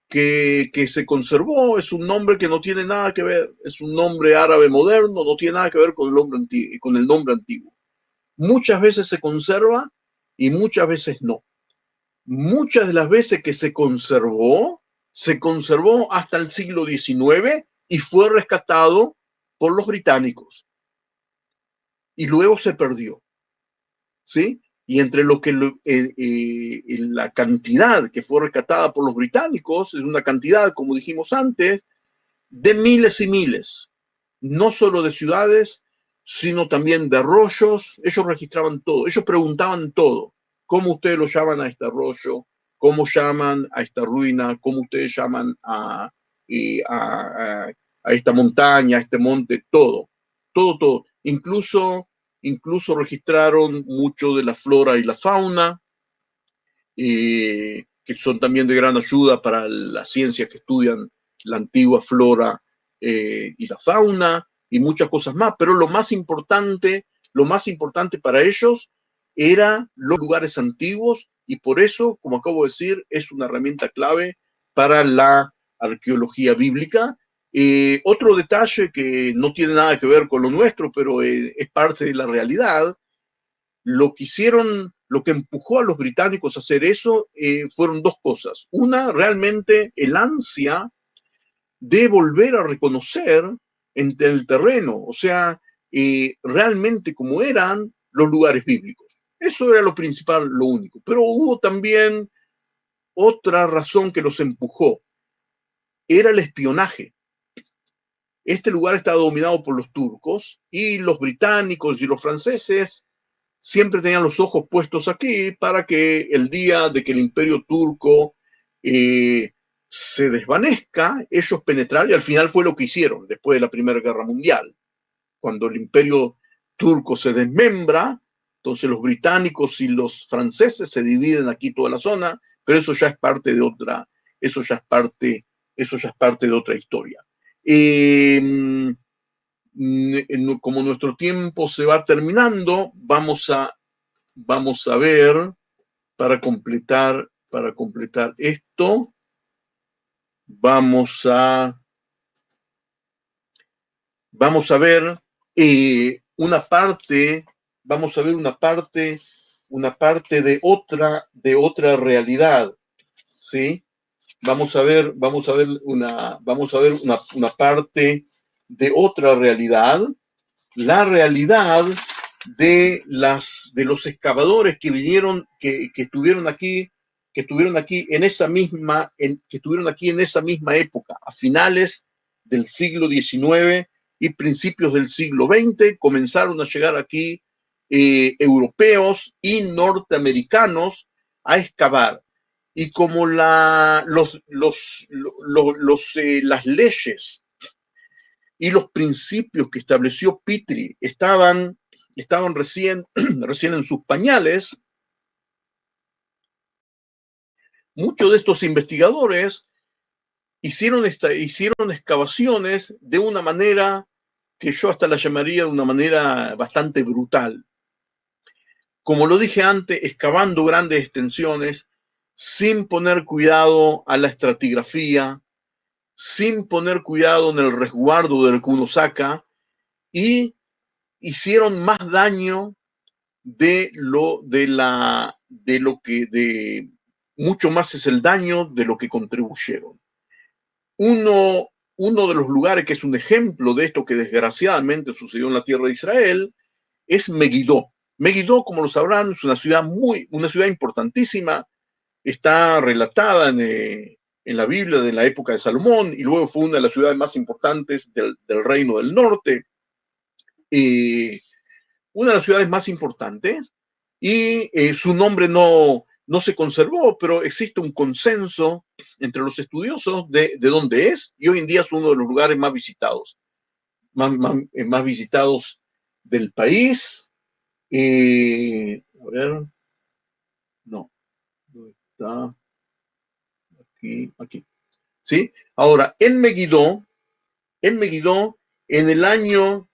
que se conservó es un nombre que no tiene nada que ver, es un nombre árabe moderno, no tiene nada que ver con el nombre antiguo. Muchas veces se conserva y muchas veces no. Muchas de las veces que se conservó hasta el siglo XIX y fue rescatado por los británicos. Y luego se perdió, ¿sí? Y entre la cantidad que fue rescatada por los británicos, es una cantidad, como dijimos antes, de miles y miles, no solo de ciudades, sino también de arroyos. Ellos registraban todo, ellos preguntaban todo. ¿Cómo ustedes lo llaman a este arroyo? ¿Cómo llaman a esta ruina? ¿Cómo ustedes llaman a esta montaña, a este monte? Todo, todo, todo. Incluso registraron mucho de la flora y la fauna, que son también de gran ayuda para las ciencias que estudian la antigua flora y la fauna y muchas cosas más. Pero lo más importante para ellos eran los lugares antiguos, y por eso, como acabo de decir, es una herramienta clave para la arqueología bíblica. Otro detalle que no tiene nada que ver con lo nuestro, pero es parte de la realidad, lo que empujó a los británicos a hacer eso fueron dos cosas. Una, realmente el ansia de volver a reconocer en el terreno, o sea, realmente como eran los lugares bíblicos. Eso era lo principal, lo único. Pero hubo también otra razón que los empujó. Era el espionaje. Este lugar estaba dominado por los turcos y los británicos y los franceses siempre tenían los ojos puestos aquí para que el día de que el imperio turco se desvanezca, ellos penetraran, y al final fue lo que hicieron después de la Primera Guerra Mundial. Cuando el imperio turco se desmembra, entonces los británicos y los franceses se dividen aquí toda la zona, pero eso ya es parte de otra, historia. Como nuestro tiempo se va terminando, vamos a ver, para completar esto, vamos a ver una parte de otra realidad, ¿sí? Vamos a ver una parte de otra realidad, la realidad de los excavadores que vinieron, que estuvieron aquí en esa misma época, a finales del siglo XIX y principios del siglo XX. Comenzaron a llegar aquí europeos y norteamericanos a excavar. Y como las leyes y los principios que estableció Petrie estaban recién en sus pañales, muchos de estos investigadores hicieron excavaciones de una manera que yo hasta la llamaría de una manera bastante brutal. Como lo dije antes, excavando grandes extensiones, sin poner cuidado a la estratigrafía, sin poner cuidado en el resguardo de lo que uno saca, y hicieron más daño de mucho más es el daño de lo que contribuyeron. Uno de los lugares que es un ejemplo de esto que desgraciadamente sucedió en la tierra de Israel es Megiddo. Megiddo, como lo sabrán, es una ciudad importantísima, está relatada en la Biblia de la época de Salomón y luego fue una de las ciudades más importantes del Reino del Norte. Una de las ciudades más importantes y su nombre no se conservó, pero existe un consenso entre los estudiosos de dónde es y hoy en día es uno de los lugares más visitados, más visitados del país. A ver, no, ¿dónde está? Aquí. ¿Sí? Ahora, en Megiddo, en el año,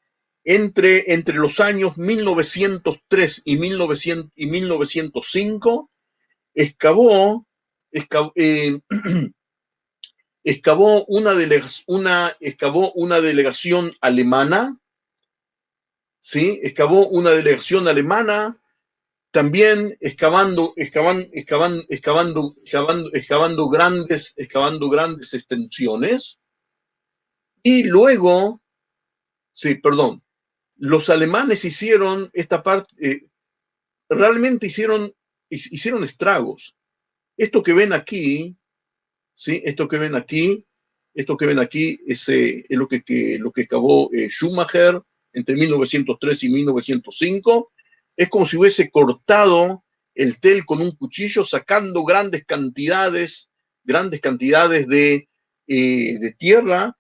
entre los años 1903 y 1905, excavó una delegación alemana, ¿sí? Excavó una delegación alemana, también excavando grandes extensiones. Y luego, sí, perdón, los alemanes hicieron esta parte, realmente hicieron estragos. Esto que ven aquí, ¿sí? Esto que ven aquí es lo que excavó Schumacher entre 1903 y 1905. Es como si hubiese cortado el tel con un cuchillo, sacando grandes cantidades de tierra.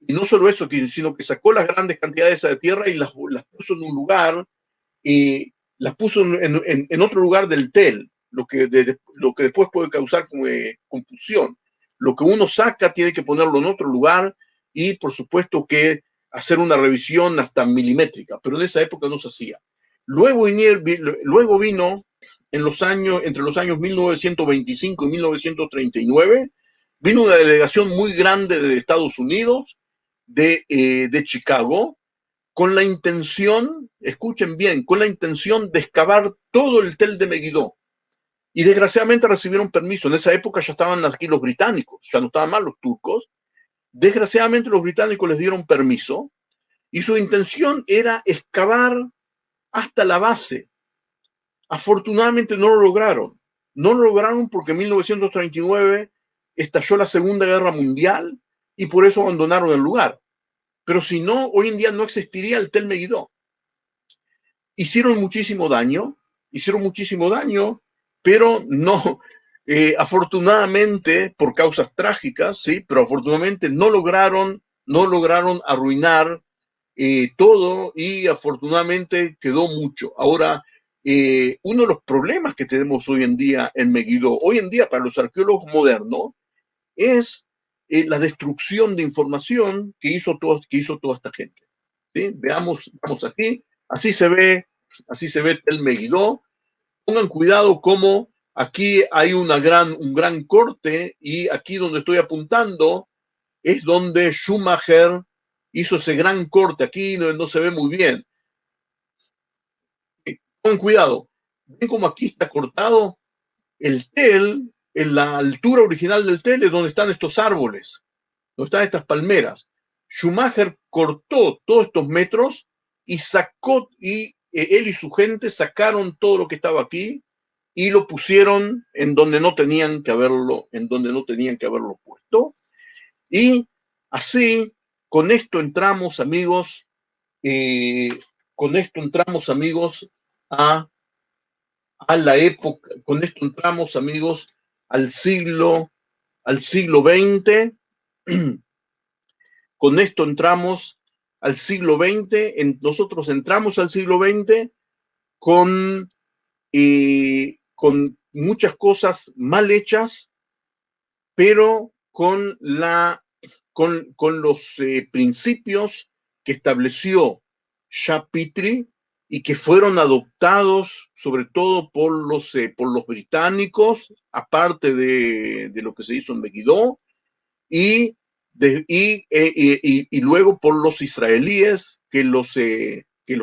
Y no solo eso, sino que sacó las grandes cantidades de tierra y las puso en un lugar, las puso en otro lugar del tel, lo que después puede causar confusión. Lo que uno saca tiene que ponerlo en otro lugar y, por supuesto, que hacer una revisión hasta milimétrica, pero en esa época no se hacía. Luego vino entre los años 1925 y 1939, vino una delegación muy grande de Estados Unidos, de Chicago, con la intención, escuchen bien, con la intención de excavar todo el tel de Megiddo. Y desgraciadamente recibieron permiso. En esa época ya estaban aquí los británicos, ya no estaban más los turcos. Desgraciadamente los británicos les dieron permiso y su intención era excavar hasta la base. Afortunadamente no lo lograron. No lo lograron porque en 1939 estalló la Segunda Guerra Mundial y por eso abandonaron el lugar. Pero si no, hoy en día no existiría el Tel Megiddo. Hicieron muchísimo daño, pero no, afortunadamente, por causas trágicas, sí, pero afortunadamente no lograron arruinar todo y afortunadamente quedó mucho. Ahora, uno de los problemas que tenemos hoy en día en Megiddo, hoy en día para los arqueólogos modernos, es la destrucción de información que hizo toda esta gente. ¿Sí? Vamos aquí, así se ve Tel Megiddo. Pongan cuidado cómo aquí hay un gran corte y aquí donde estoy apuntando es donde Schumacher hizo ese gran corte. Aquí no se ve muy bien. Pongan cuidado. ¿Ven cómo aquí está cortado? El tel, en la altura original del tel es donde están estos árboles, donde están estas palmeras. Schumacher cortó todos estos metros y sacó, él y su gente sacaron todo lo que estaba aquí y lo pusieron en donde no tenían que haberlo puesto. Y así, con esto entramos, amigos, a la época, con esto entramos, amigos, al siglo XX. Con esto entramos al siglo XX. Nosotros entramos al siglo XX con muchas cosas mal hechas, pero con, con los principios que estableció Shah-Pitri y que fueron adoptados sobre todo por los británicos, aparte de lo que se hizo en Megiddo, y luego por los israelíes que los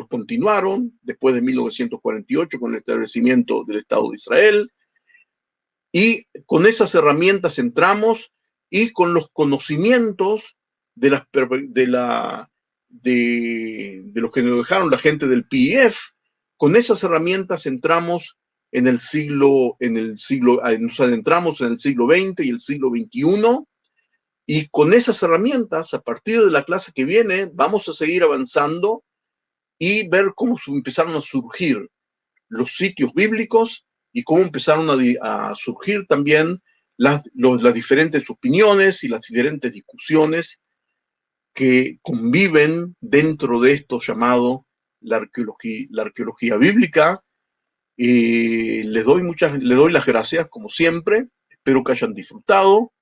continuaron después de 1948 con el establecimiento del Estado de Israel. Y con esas herramientas entramos y con los conocimientos de los que nos dejaron la gente del PIF, con esas herramientas entramos nos adentramos en el siglo XX y el siglo XXI. Y con esas herramientas, a partir de la clase que viene, vamos a seguir avanzando y ver cómo empezaron a surgir los sitios bíblicos y cómo empezaron a surgir también las diferentes opiniones y las diferentes discusiones que conviven dentro de esto llamado la arqueología bíblica. Les doy las gracias, como siempre. Espero que hayan disfrutado.